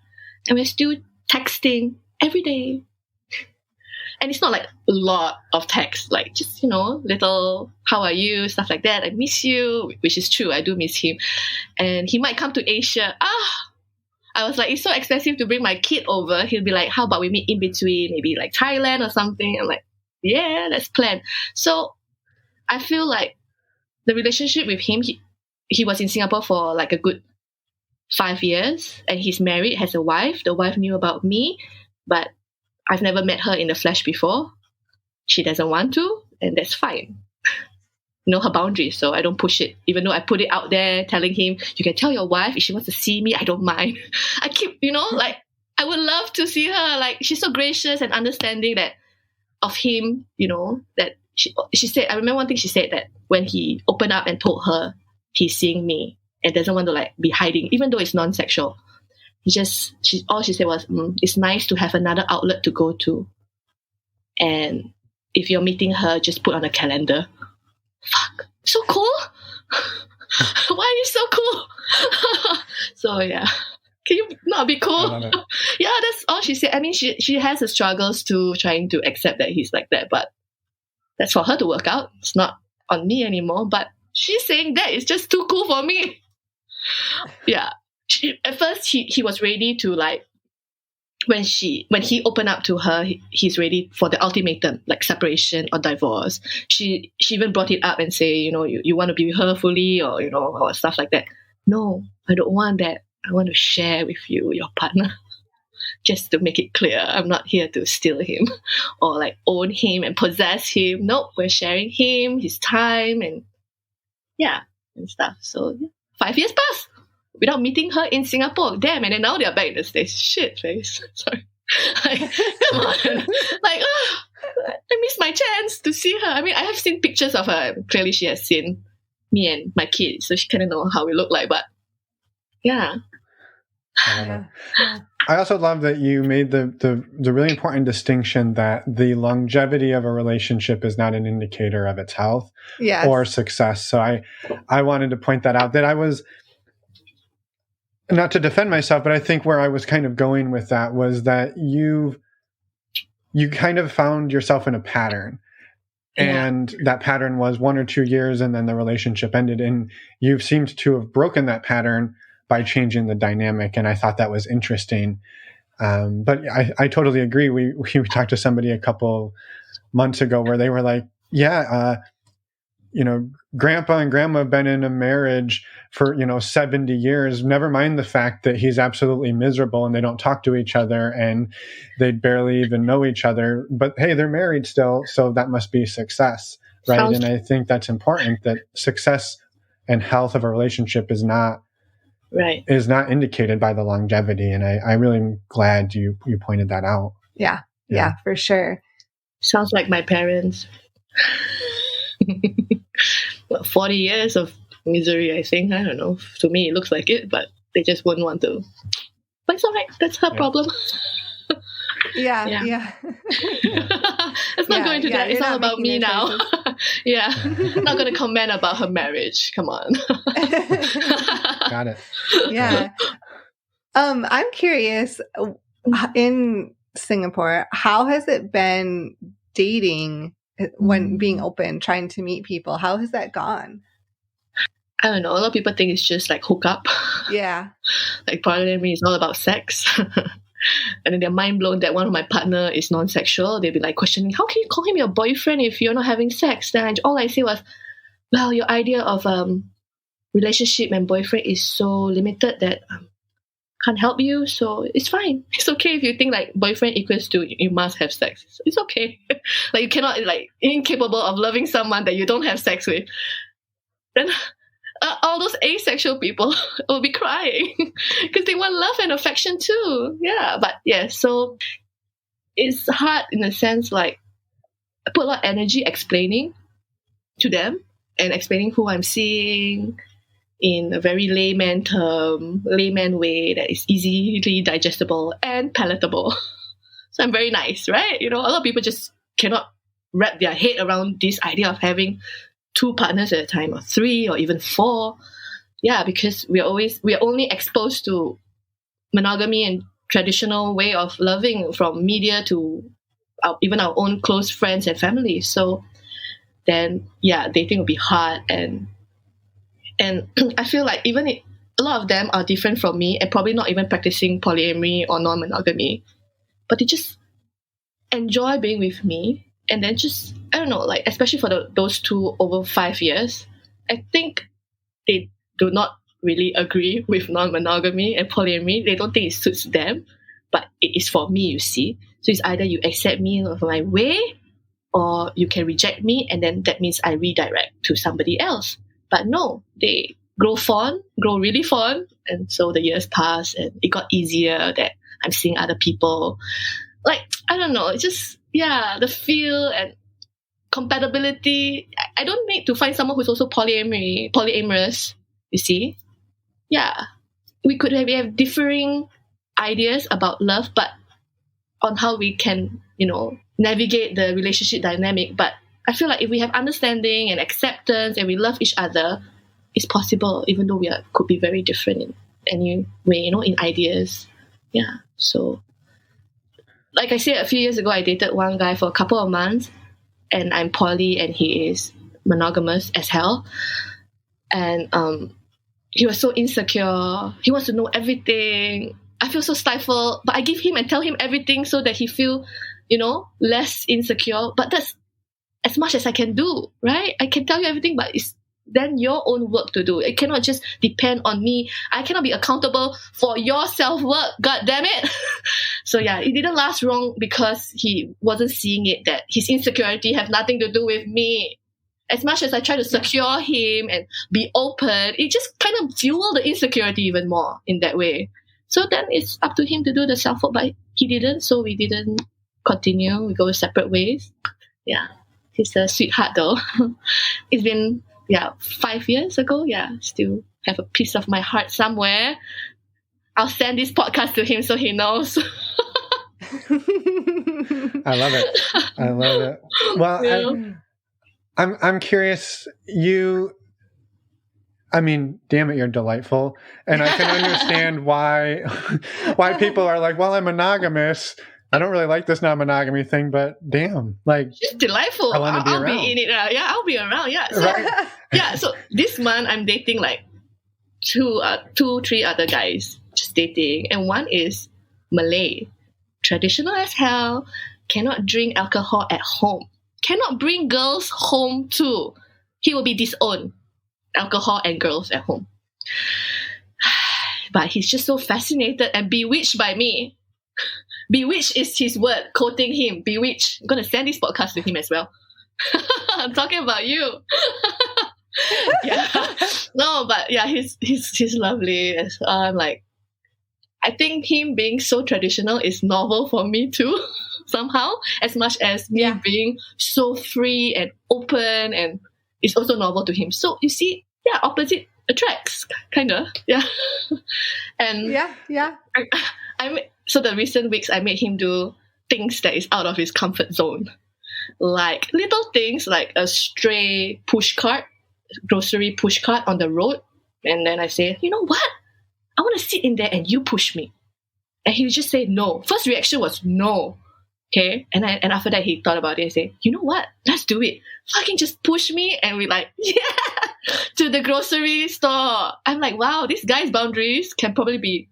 And we're still texting every day. And it's not like a lot of text, like just, little, how are you, stuff like that. I miss you, which is true. I do miss him. And he might come to Asia. I was like, it's so expensive to bring my kid over. He'll be like, how about we meet in between, maybe like Thailand or something? I'm like, yeah, let's plan. So I feel like the relationship with him, he was in Singapore for like a good 5 years, and he's married, has a wife. The wife knew about me, but I've never met her in the flesh before. She doesn't want to, and that's fine. Her boundaries, so I don't push it. Even though I put it out there, telling him, you can tell your wife if she wants to see me, I don't mind. I keep, like, I would love to see her. Like, she's so gracious and understanding that of him, that she said, I remember one thing she said, that when he opened up and told her he's seeing me and doesn't want to like be hiding, even though it's non-sexual. All she said was, it's nice to have another outlet to go to. And if you're meeting her, just put on a calendar. Fuck, so cool. Why are you so cool? So yeah, can you not be cool? Yeah, that's all she said. I mean, she has her struggles to trying to accept that he's like that, but that's for her to work out. It's not on me anymore. But she's saying that it's just too cool for me. Yeah. At first, he was ready to, like, when he opened up to her, he's ready for the ultimatum, like separation or divorce. She even brought it up and say, you want to be with her fully, or or stuff like that. No, I don't want that. I want to share with you, your partner. Just to make it clear, I'm not here to steal him or like own him and possess him. Nope, we're sharing him, his time, and and stuff. So 5 years passed without meeting her in Singapore. Damn, and then now they're back in the States. Shit face. Sorry. Like, come on. Like, I missed my chance to see her. I mean, I have seen pictures of her. Clearly she has seen me and my kid, so she kind of know how we look like, but yeah. I also love that you made the really important distinction that the longevity of a relationship is not an indicator of its health or success. So I wanted to point that out, that I was, not to defend myself, but I think where I was kind of going with that was that you kind of found yourself in a pattern. And that pattern was 1 or 2 years, and then the relationship ended. And you've seemed to have broken that pattern by changing the dynamic. And I thought that was interesting. But I totally agree. We talked to somebody a couple months ago where they were like, grandpa and grandma have been in a marriage for, 70 years. Never mind the fact that he's absolutely miserable and they don't talk to each other and they barely even know each other. But hey, they're married still. So that must be success, right? And I think that's important, that success and health of a relationship is not indicated by the longevity. And I really am glad you pointed that out. Yeah, for sure. Sounds like my parents. 40 years of misery, I think. I don't know. To me, it looks like it, but they just wouldn't want to. But it's all right. That's her problem. Yeah. Let's not go into that. It's all about me now. Not going to comment about her marriage. Come on. Got it. Yeah. I'm curious, in Singapore, how has it been dating when being open, trying to meet people? How has that gone? I don't know. A lot of people think it's just like hook up. Yeah. Like polyamory is all about sex. And then they're mind blown that one of my partner is non-sexual. They'll be like questioning, how can you call him your boyfriend if you're not having sex? Then all I say was, well, your idea of relationship and boyfriend is so limited that can't help you, so it's fine. It's okay if you think like boyfriend equals to you must have sex. It's okay. Like you cannot, like, incapable of loving someone that you don't have sex with. Then all those asexual people will be crying because they want love and affection too. Yeah, but yeah, so it's hard in a sense, like I put a lot of energy explaining to them and explaining who I'm seeing in a very layman way that is easily digestible and palatable. So I'm very nice, right? You know, a lot of people just cannot wrap their head around this idea of having 2 partners at a time, or 3, or even 4. Yeah, because we're only exposed to monogamy and traditional way of loving from media to even our own close friends and family. So then, yeah, dating will be hard, and I feel like even a lot of them are different from me and probably not even practicing polyamory or non-monogamy, but they just enjoy being with me. And then just, I don't know, like, especially for those 2 over 5 years, I think they do not really agree with non-monogamy and polyamory. They don't think it suits them, but it is for me, you see. So it's either you accept me for my way, or you can reject me, and then that means I redirect to somebody else. But no, they grow really fond, and so the years pass, and it got easier that I'm seeing other people. Like, I don't know, it's just, yeah, the feel and compatibility. I don't need to find someone who's also polyamorous, you see. Yeah, we have differing ideas about love, but on how we can, you know, navigate the relationship dynamic. But I feel like if we have understanding and acceptance and we love each other, it's possible, even though could be very different in any way, you know, in ideas. Yeah, so like I said, a few years ago, I dated one guy for a couple of months, and I'm poly and he is monogamous as hell. And he was so insecure. He wants to know everything. I feel so stifled, but I give him and tell him everything so that he feel, you know, less insecure. But that's as much as I can do, right? I can tell you everything, but it's then your own work to do. It cannot just depend on me. I cannot be accountable for your self-work. God damn it. So yeah, it didn't last long because he wasn't seeing it, that his insecurity have nothing to do with me. As much as I try to secure him and be open, it just kind of fueled the insecurity even more in that way. So then it's up to him to do the self-work, but he didn't, so we didn't continue. We go separate ways. Yeah, he's a sweetheart though. It's been 5 years ago. Yeah, still have a piece of my heart somewhere. I'll send this podcast to him so he knows. I love it. Well, yeah. I'm curious. I mean, damn it, you're delightful, and I can understand why people are like, well, I'm monogamous. I don't really like this non-monogamy thing, but damn, like, it's delightful. I'll be in it. Yeah, I'll be around. Yeah, so, right. Yeah. So this month I'm dating like 3 other guys, just dating, and one is Malay, traditional as hell, cannot drink alcohol at home, cannot bring girls home too. He will be disowned. Alcohol and girls at home. But he's just so fascinated and bewitched by me. Bewitched is his word, quoting him. Bewitched. I'm going to send this podcast to him as well. I'm talking about you. Yeah. No, but yeah, he's lovely. I'm like, I think him being so traditional is novel for me too, somehow, as much as me being so free and open, and it's also novel to him. So you see, yeah, opposite attracts, kind of. Yeah. And yeah. So the recent weeks, I made him do things that is out of his comfort zone. Like little things like a stray grocery push cart on the road. And then I say, you know what? I want to sit in there and you push me. And he would just say no. First reaction was no. Okay? And after that, he thought about it and said, you know what? Let's do it. Fucking just push me. And we're like, yeah, to the grocery store. I'm like, wow, this guy's boundaries can probably be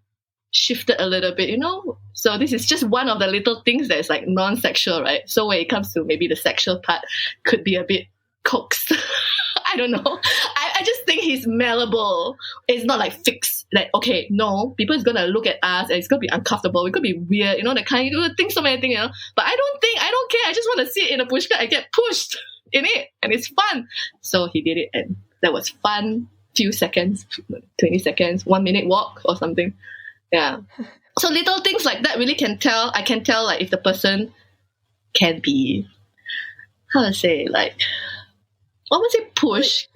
shifted a little bit, you know? So this is just one of the little things that's like non-sexual, right? So when it comes to maybe the sexual part, could be a bit coaxed. I don't know. I just think he's malleable. It's not like fixed. Like, okay, no, people is gonna look at us and it's gonna be uncomfortable. We're gonna be weird, that kind. You think so many things, But I don't care. I just want to sit in a pushcart and get pushed in it, and it's fun. So he did it, and that was fun. Few seconds, 20 seconds, 1 minute walk or something. Yeah. So little things like that really can tell. I can tell like if the person can be, how to say, like, I won't say push,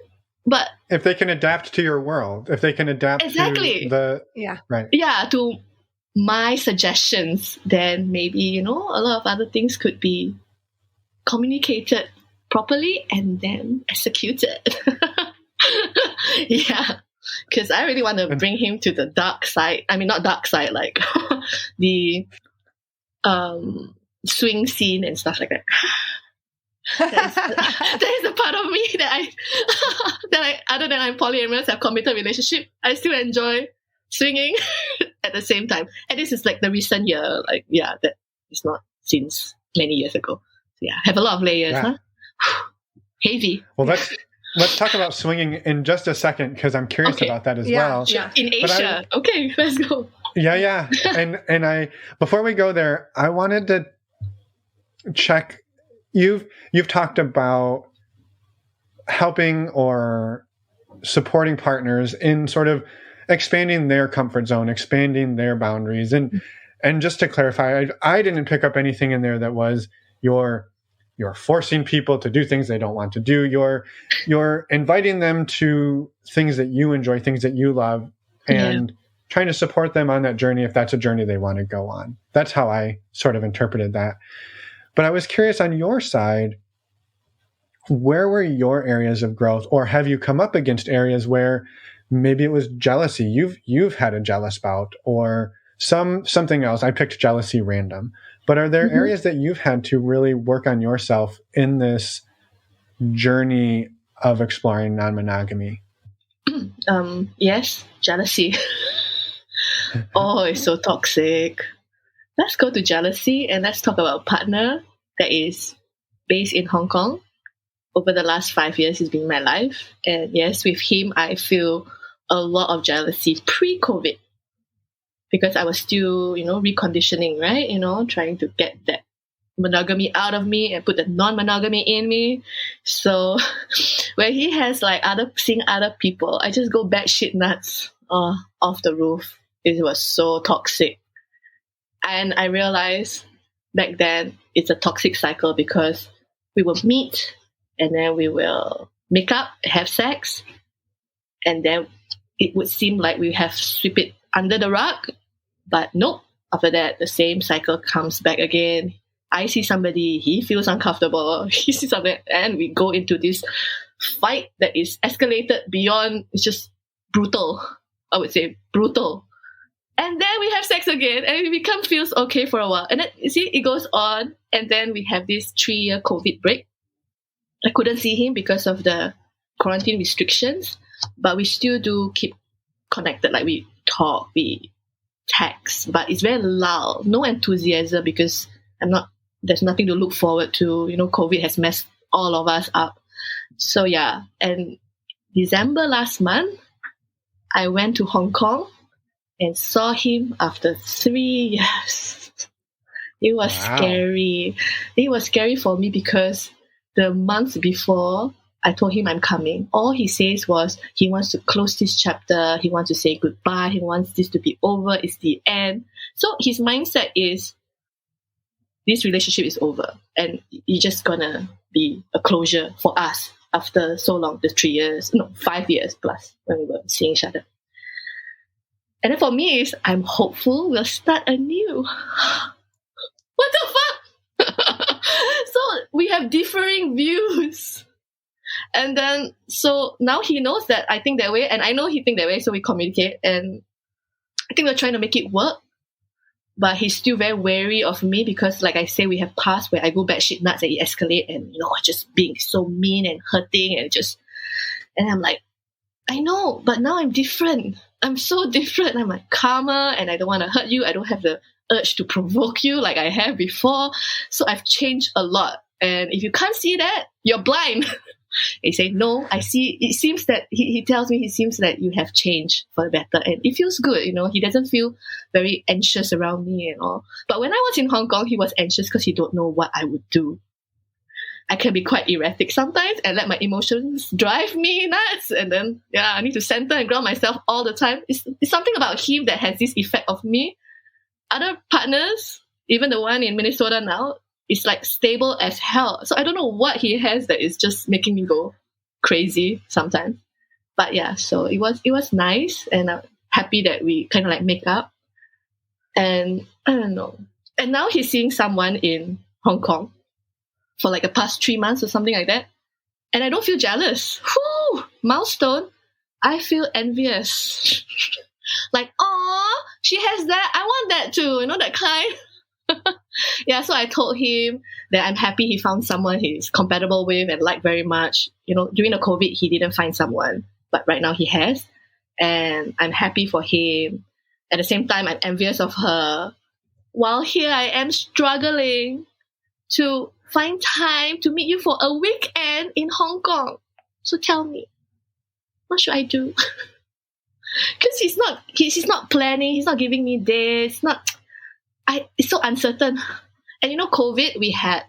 but if they can adapt to your world, if they can adapt to to my suggestions, then maybe, a lot of other things could be communicated properly and then executed. Yeah, because I really want to bring him to the dark side. I mean, not dark side, like the swing scene and stuff like that. That is the part of me that I other than I'm polyamorous, have committed relationship, I still enjoy swinging at the same time. And this is like the recent year, that is not since many years ago. So yeah, have a lot of layers, huh? Heavy. Well, let's talk about swinging in just a second, because I'm curious about that as well. Yeah, in Asia. Okay, let's go. Yeah. And I, before we go there, I wanted to check. You've talked about helping or supporting partners in sort of expanding their comfort zone, expanding their boundaries, and just to clarify, I didn't pick up anything in there that was you're forcing people to do things they don't want to do. You're inviting them to things that you enjoy, things that you love, and trying to support them on that journey if that's a journey they want to go on. That's how I sort of interpreted that. But I was curious on your side, where were your areas of growth, or have you come up against areas where maybe it was jealousy? You've had a jealous bout, or something else. I picked jealousy random. But are there areas that you've had to really work on yourself in this journey of exploring non-monogamy? Yes, jealousy. Oh, it's so toxic. Let's go to jealousy and let's talk about a partner that is based in Hong Kong. Over the last 5 years, he's been in my life. And yes, with him, I feel a lot of jealousy pre-COVID. Because I was still, reconditioning, right? Trying to get that monogamy out of me and put the non-monogamy in me. So where he has seeing other people, I just go batshit nuts off the roof. It was so toxic. And I realized back then it's a toxic cycle because we will meet and then we will make up, have sex, and then it would seem like we have swept it under the rug. But nope, after that, the same cycle comes back again. I see somebody, he feels uncomfortable, he sees something, and we go into this fight that is escalated beyond, it's just brutal. I would say brutal. And then we have sex again, and it feels okay for a while. And then, you see, it goes on, and then we have this 3-year COVID break. I couldn't see him because of the quarantine restrictions, but we still do keep connected. Like, we talk, we text, but it's very loud. No enthusiasm because there's nothing to look forward to. COVID has messed all of us up. So yeah, and December last month, I went to Hong Kong and saw him after 3 years. It was scary. It was scary for me because the months before I told him I'm coming, all he says was he wants to close this chapter, he wants to say goodbye, he wants this to be over, it's the end. So his mindset is this relationship is over and it's just gonna be a closure for us after so long, the 5 years plus when we were seeing each other. And then for me, I'm hopeful we'll start anew. What the fuck? So we have differing views. And then, so now he knows that I think that way, and I know he thinks that way, so we communicate, and I think we're trying to make it work. But he's still very wary of me because, like I say, we have past where I go batshit nuts and it escalate, and just being so mean and hurting, and I'm like, I know, but now I'm different. I'm so different. I'm like calmer, and I don't want to hurt you. I don't have the urge to provoke you like I have before. So I've changed a lot. And if you can't see that, you're blind. He said, no, I see, it seems that, he tells me, it seems that you have changed for the better. And it feels good, he doesn't feel very anxious around me and all. But when I was in Hong Kong, he was anxious because he don't know what I would do. I can be quite erratic sometimes and let my emotions drive me nuts. And then, I need to center and ground myself all the time. It's something about him that has this effect of me. Other partners, even the one in Minnesota now, is like stable as hell. So I don't know what he has that is just making me go crazy sometimes. But so it was nice, and I'm happy that we kind of like make up. And I don't know. And now he's seeing someone in Hong Kong for like the past 3 months or something like that. And I don't feel jealous. Whew, milestone. I feel envious. Like, oh, she has that. I want that too. That kind. So I told him that I'm happy he found someone he's compatible with and like very much. During the COVID, he didn't find someone, but right now he has. And I'm happy for him. At the same time, I'm envious of her. While here I am struggling to find time to meet you for a weekend in Hong Kong. So tell me, what should I do? Because he's not planning, he's not giving me dates, it's so uncertain. And COVID, we had,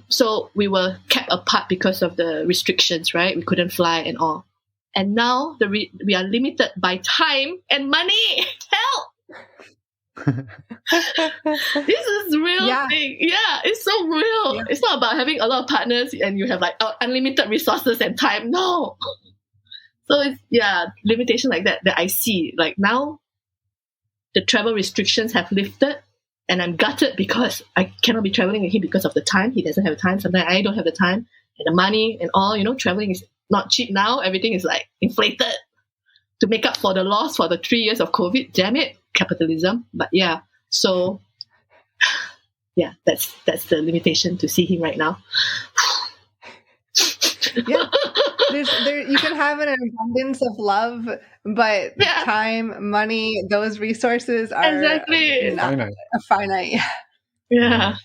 so we were kept apart because of the restrictions, right? We couldn't fly and all. And now we are limited by time and money. Help! This is real thing. Yeah, it's so real. Yeah. It's not about having a lot of partners and you have like unlimited resources and time. No. So it's limitation like that I see. Like now, the travel restrictions have lifted, and I'm gutted because I cannot be traveling with him because of the time. He doesn't have time. Sometimes I don't have the time and the money and all. Traveling is not cheap now. Everything is like inflated to make up for the loss for the 3 years of COVID. Damn it, capitalism. But so that's the limitation to see him right now. You can have an abundance of love, but time, money, those resources are finite. Yeah.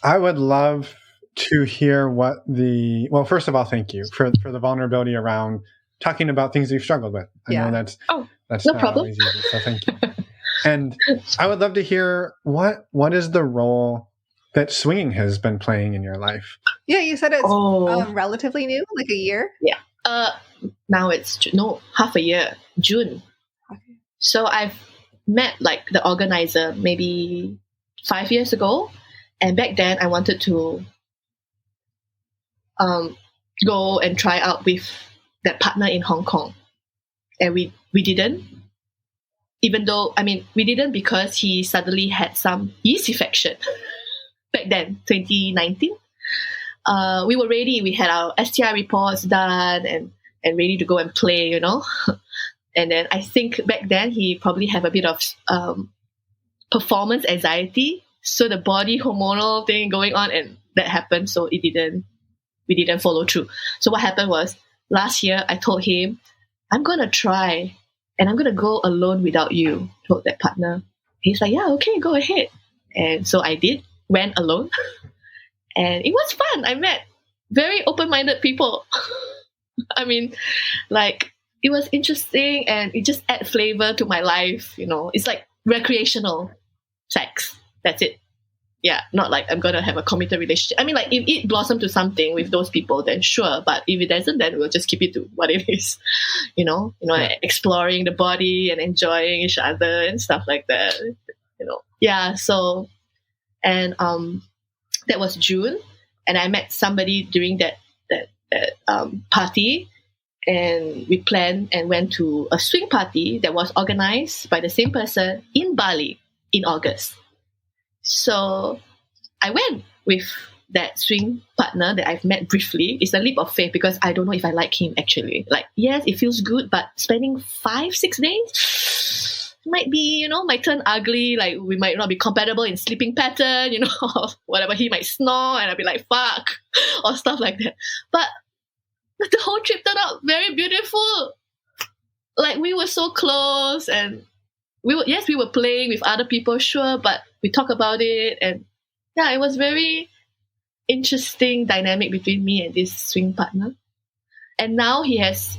I would love to hear first of all, thank you for the vulnerability around talking about things you've struggled with. I know that's no not problem. always easy, so thank you. And I would love to hear what is the role that swinging has been playing in your life. Yeah, you said it's relatively new, like a year. Yeah. Now it's half a year, June. Okay. So I've met like the organizer maybe 5 years ago, and back then I wanted to go and try out with that partner in Hong Kong, and we didn't. Even though we didn't because he suddenly had some yeast infection. Back then, 2019, we were ready. We had our STI reports done and ready to go and play, And then I think back then he probably had a bit of performance anxiety. So the body hormonal thing going on, and that happened. So we didn't follow through. So what happened was last year I told him, I'm going to try and I'm going to go alone without you, told that partner. He's like, yeah, okay, go ahead. And so I did. Went alone, and it was fun. I met very open-minded people. It was interesting, and it just add flavor to my life. It's like recreational sex. That's it. Yeah, not like I'm gonna have a committed relationship. If it blossomed to something with those people, then sure. But if it doesn't, then we'll just keep it to what it is. Exploring the body and enjoying each other and stuff like that. Yeah. So. And that was June, and I met somebody during that party, and we planned and went to a swing party that was organized by the same person in Bali in August. So I went with that swing partner that I've met briefly. It's a leap of faith because I don't know if I like him actually. Yes, it feels good, but spending 5-6 days might be, might turn ugly. We might not be compatible in sleeping pattern, or whatever. He might snore and I'll be like, fuck, or stuff like that. But the whole trip turned out very beautiful. We were so close, and we were playing with other people, sure, but we talk about it, and it was very interesting dynamic between me and this swing partner. And now he's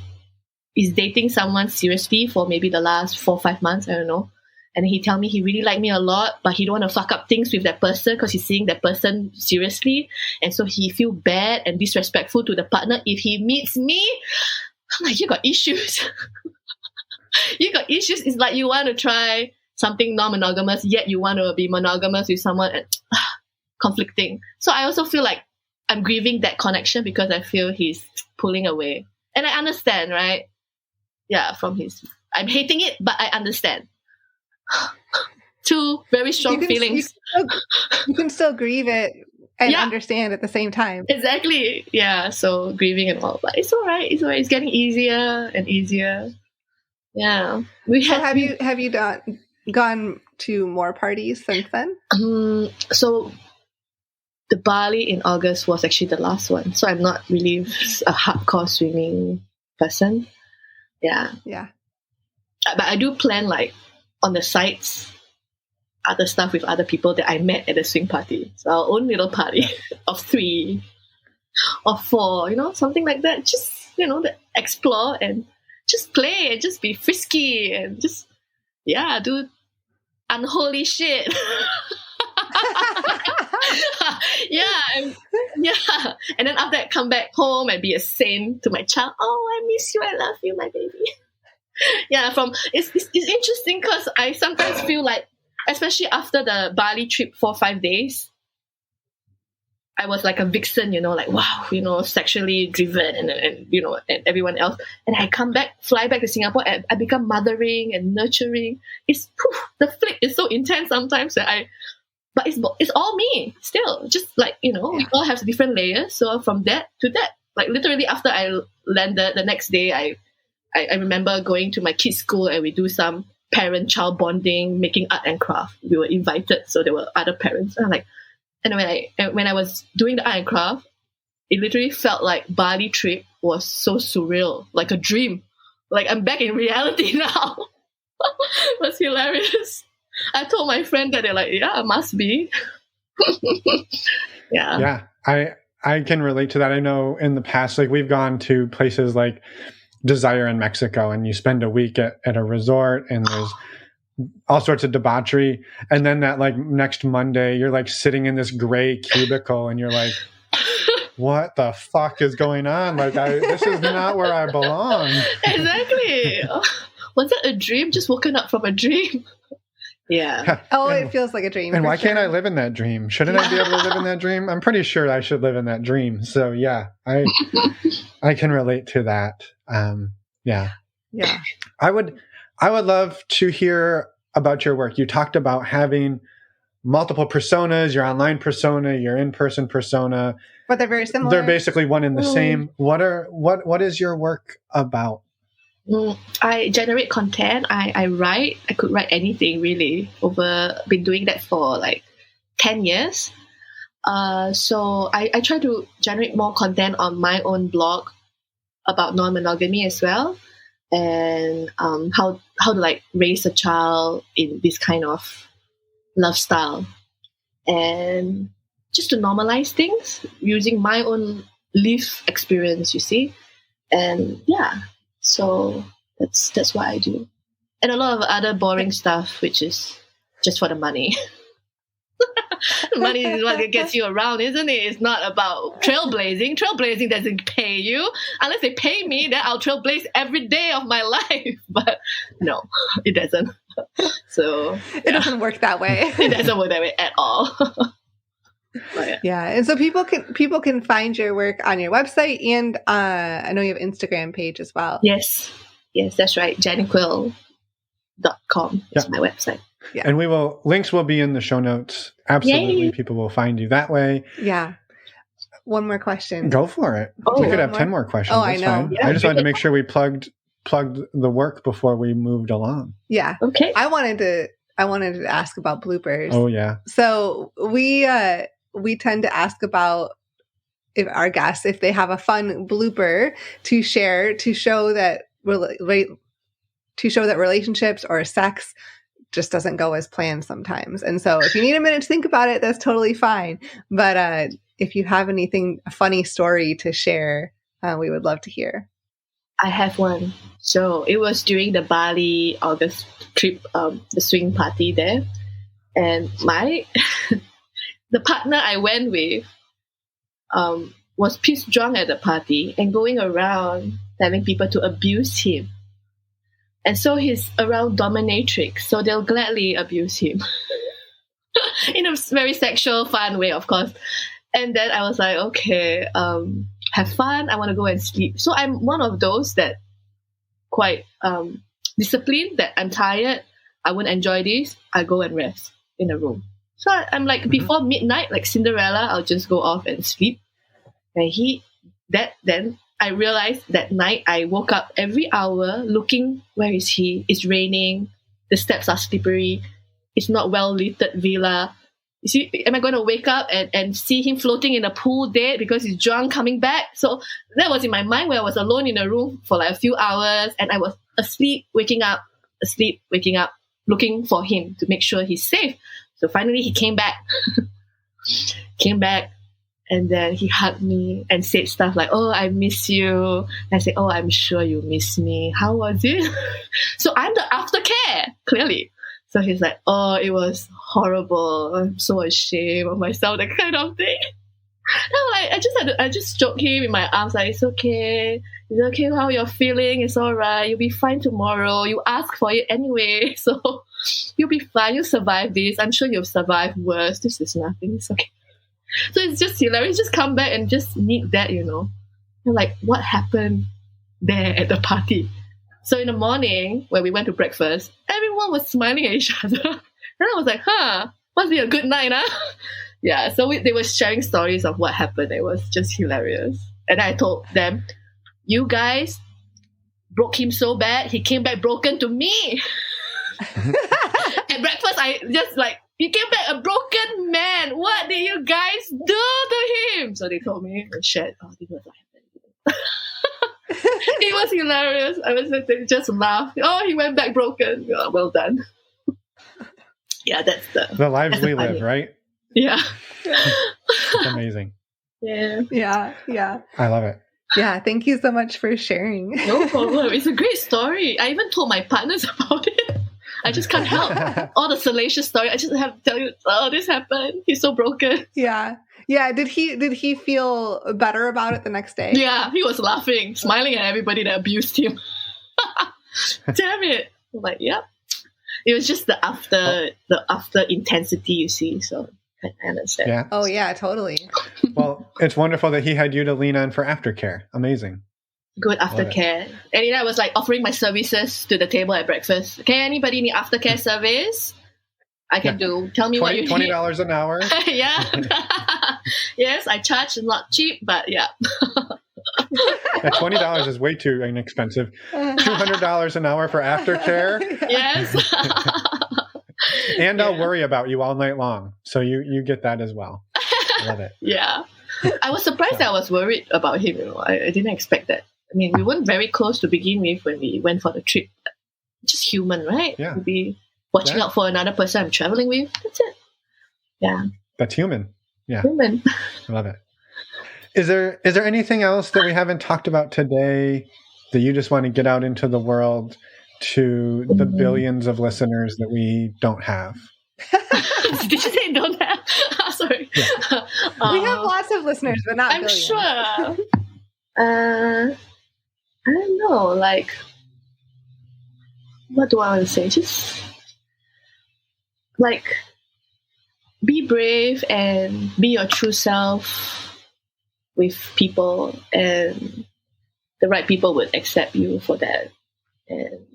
dating someone seriously for maybe the last 4-5 months, I don't know. And he tell me he really like me a lot, but he don't want to fuck up things with that person because he's seeing that person seriously. And so he feel bad and disrespectful to the partner if he meets me. I'm like, you got issues. You got issues. It's like you want to try something non-monogamous, yet you want to be monogamous with someone. And, conflicting. So I also feel like I'm grieving that connection because I feel he's pulling away. And I understand, right? Yeah, I'm hating it, but I understand. Two very strong feelings. You can still grieve it and understand at the same time. Exactly. Yeah, so grieving and all. But it's all right. It's all right. It's getting easier and easier. Yeah. Have you gone to more parties since then? So the Bali in August was actually the last one. So I'm not really a hardcore swimming person. Yeah. Yeah. But I do plan like on the sides, other stuff with other people that I met at the swing party. So our own little party of 3 or 4, something like that. Just, explore and just play and just be frisky and just, do unholy shit. And then after that, come back home and be a saint to my child. Oh, I miss you. I love you, my baby. It's interesting because I sometimes feel like, especially after the Bali trip 4-5 days, I was like a vixen, like wow, sexually driven and everyone else. And I fly back to Singapore, and I become mothering and nurturing. The flip is so intense sometimes but it's all me still. Just like, we all have different layers. So from that to that, like literally after I landed, the next day, I remember going to my kids' school and we do some parent-child bonding, making art and craft. We were invited, so there were other parents. And I'm like, and when I was doing the art and craft, it literally felt like Bali trip was so surreal, like a dream. Like I'm back in reality now. It was hilarious. I told my friend that, they're like, yeah, it must be. Yeah, I can relate to that. I know in the past, like we've gone to places like Desire in Mexico, and you spend a week at a resort, and there's all sorts of debauchery. And then that like next Monday, you're like sitting in this gray cubicle, and you're like, what the fuck is going on? Like, this is not where I belong. Exactly. Was that a dream? Just woken up from a dream. Yeah. It feels like a dream. And why can't I live in that dream? Shouldn't I be able to live in that dream? I'm pretty sure I should live in that dream. So yeah, I can relate to that. Yeah. I would love to hear about your work. You talked about having multiple personas, your online persona, your in-person persona. But they're very similar. They're basically one and the same. What is your work about? I generate content. I write. I could write anything really. Been doing that for like 10 years. So I try to generate more content on my own blog about non-monogamy as well, and how to like raise a child in this kind of love style, and just to normalize things using my own life experience. You see, and yeah. So that's what I do. And a lot of other boring stuff, which is just for the money. Money is what gets you around, isn't it? It's not about trailblazing. Trailblazing doesn't pay you. Unless they pay me, then I'll trailblaze every day of my life. But no, it doesn't. So it doesn't work that way. It doesn't work that way at all. Yeah, and so people can find your work on your website, and I know you have an Instagram page as well. Yes, that's right. Janiqueel.com is my website. Yeah. And links will be in the show notes. Absolutely. Yay. People will find you that way. Yeah. One more question. Go for it. We could have 10 more questions. That's I know. Yeah. I just wanted to make sure we plugged the work before we moved along. Yeah. Okay. I wanted to ask about bloopers. Oh yeah. So we tend to ask about if our guests, if they have a fun blooper to share to show that relationships or sex just doesn't go as planned sometimes. And so if you need a minute to think about it, that's totally fine. But if you have anything, a funny story to share, we would love to hear. I have one. So it was during the Bali August trip, the swing party there. And the partner I went with was pissed drunk at the party and going around telling people to abuse him. And so he's around dominatrix, so they'll gladly abuse him. In a very sexual, fun way, of course. And then I was like, okay, have fun. I want to go and sleep. So I'm one of those that quite disciplined, that I'm tired. I won't enjoy this. I go and rest in a room. So I'm like, before midnight, like Cinderella, I'll just go off and sleep. And then I realized that night I woke up every hour looking, where is he? It's raining. The steps are slippery. It's not well-lit villa. You see, am I going to wake up and see him floating in a pool dead because he's drunk coming back? So that was in my mind, where I was alone in a room for like a few hours and I was asleep, waking up, looking for him to make sure he's safe. So finally he came back. And then he hugged me and said stuff like, oh, I miss you. And I said, oh, I'm sure you miss me. How was it? So I'm the aftercare, clearly. So he's like, oh, it was horrible. I'm so ashamed of myself, that kind of thing. I just stroked him in my arms, like, it's okay. It's okay how you're feeling. It's all right. You'll be fine tomorrow. You asked for it anyway. So you'll be fine. You'll survive this. I'm sure you'll survive worse. This is nothing. It's okay. So it's just hilarious. Just come back and just need that, you know. You're like, what happened there at the party? So in the morning, when we went to breakfast, everyone was smiling at each other. And I was like, must be a good night, huh? Yeah, so they were sharing stories of what happened. It was just hilarious. And I told them, you guys broke him so bad, he came back broken to me. At breakfast, I just like, he came back a broken man. What did you guys do to him? So they told me, and shared, this was what happened. It was hilarious. I was just laugh. Oh, he went back broken. Oh, well done. Yeah, that's the lives we live, right? Yeah. It's amazing. Yeah. I love it. Yeah, thank you so much for sharing. No problem. It's a great story. I even told my partners about it. I just can't help all the salacious story. I just have to tell you, oh, this happened. He's so broken. Yeah. Did he feel better about it the next day? Yeah, he was laughing, smiling at everybody that abused him. Damn it! I'm like, yep. It was just the after intensity, you see. So I understand. Yeah. Oh yeah, totally. Well, it's wonderful that he had you to lean on for aftercare. Amazing. Good aftercare. And then I was like offering my services to the table at breakfast. Okay, anybody need aftercare service? I can do. Tell me what you need. $20 an hour. Yeah. Yes, I charge. Not cheap, but yeah. $20 is way too inexpensive. $200 an hour for aftercare. Yes. And I'll worry about you all night long. So you get that as well. Love it. Yeah. I was surprised that I was worried about him. You know, I didn't expect that. I mean, we weren't very close to begin with when we went for the trip. Just human, right? Yeah. To be watching out for another person I'm traveling with. That's it. Yeah. That's human. Yeah. Human. I love it. Is there anything else that we haven't talked about today that you just want to get out into the world to the billions of listeners that we don't have? Did you say don't have? Sorry. Yeah. We have lots of listeners, but not I'm billions. sure. I don't know, like, what do I want to say? Just, like, be brave and be your true self with people, and the right people would accept you for that. And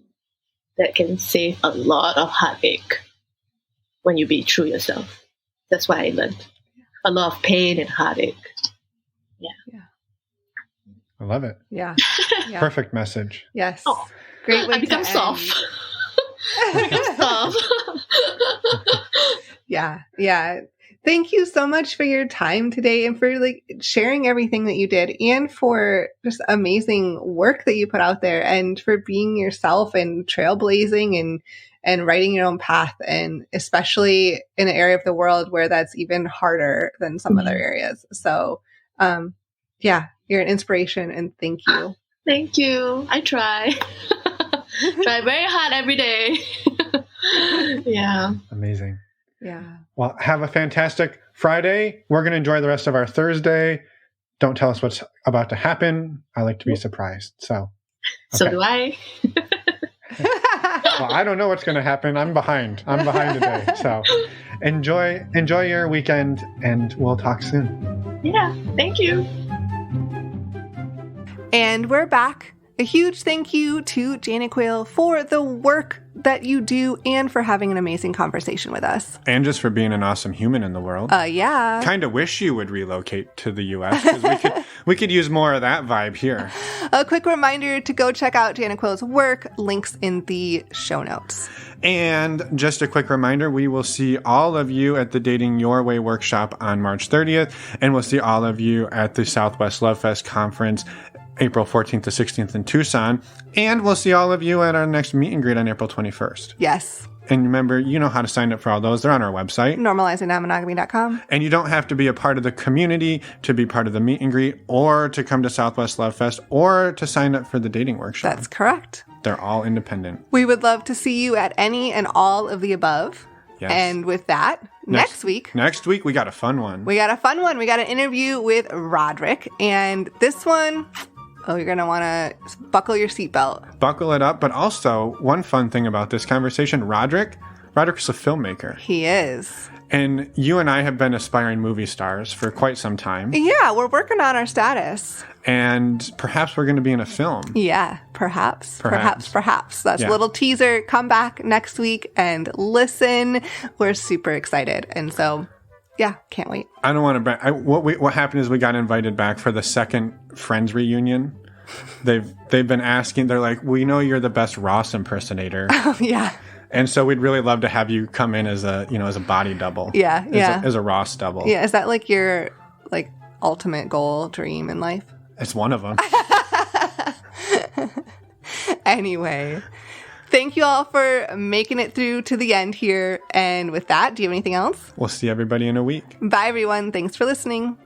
that can save a lot of heartache when you be true yourself. That's what I learned. A lot of pain and heartache. Yeah. I love it. Yeah. Perfect message. Yes. Oh, great way I become to soft. end. I become soft. Yeah. Thank you so much for your time today and for like sharing everything that you did and for just amazing work that you put out there and for being yourself and trailblazing and writing your own path, and especially in an area of the world where that's even harder than some other areas. So, yeah, you're an inspiration, and thank you. Thank you. I try. Try very hard every day. Yeah. Amazing. Yeah. Well, have a fantastic Friday. We're going to enjoy the rest of our Thursday. Don't tell us what's about to happen. I like to be surprised. So do I. Well, I don't know what's going to happen. I'm behind today. So enjoy your weekend, and we'll talk soon. Yeah. Thank you. And we're back. A huge thank you to Janiqueel for the work that you do and for having an amazing conversation with us. And just for being an awesome human in the world. Yeah. Kind of wish you would relocate to the U.S. because we could use more of that vibe here. A quick reminder to go check out Janiqueel's work. Links in the show notes. And just a quick reminder, we will see all of you at the Dating Your Way workshop on March 30th. And we'll see all of you at the Southwest Love Fest conference April 14th to 16th in Tucson. And we'll see all of you at our next meet and greet on April 21st. Yes. And remember, you know how to sign up for all those. They're on our website. normalizingnonmonogamy.com. And you don't have to be a part of the community to be part of the meet and greet or to come to Southwest Love Fest or to sign up for the dating workshop. That's correct. They're all independent. We would love to see you at any and all of the above. Yes. And with that, next week, we got a fun one. We got an interview with Roderick. And this one, you're going to want to buckle your seatbelt. Buckle it up. But also, one fun thing about this conversation, Roderick's a filmmaker. He is. And you and I have been aspiring movie stars for quite some time. Yeah, we're working on our status. And perhaps we're going to be in a film. Yeah, perhaps. That's Yeah. a little teaser. Come back next week and listen. We're super excited. And so, yeah, can't wait. I don't want to... What happened is we got invited back for the second Friends reunion. They've been asking... They're like, we know you're the best Ross impersonator. Oh, yeah. And so we'd really love to have you come in as a body double. Yeah, As a Ross double. Yeah, is that like your ultimate goal, dream in life? It's one of them. Anyway, thank you all for making it through to the end here. And with that, do you have anything else? We'll see everybody in a week. Bye, everyone. Thanks for listening.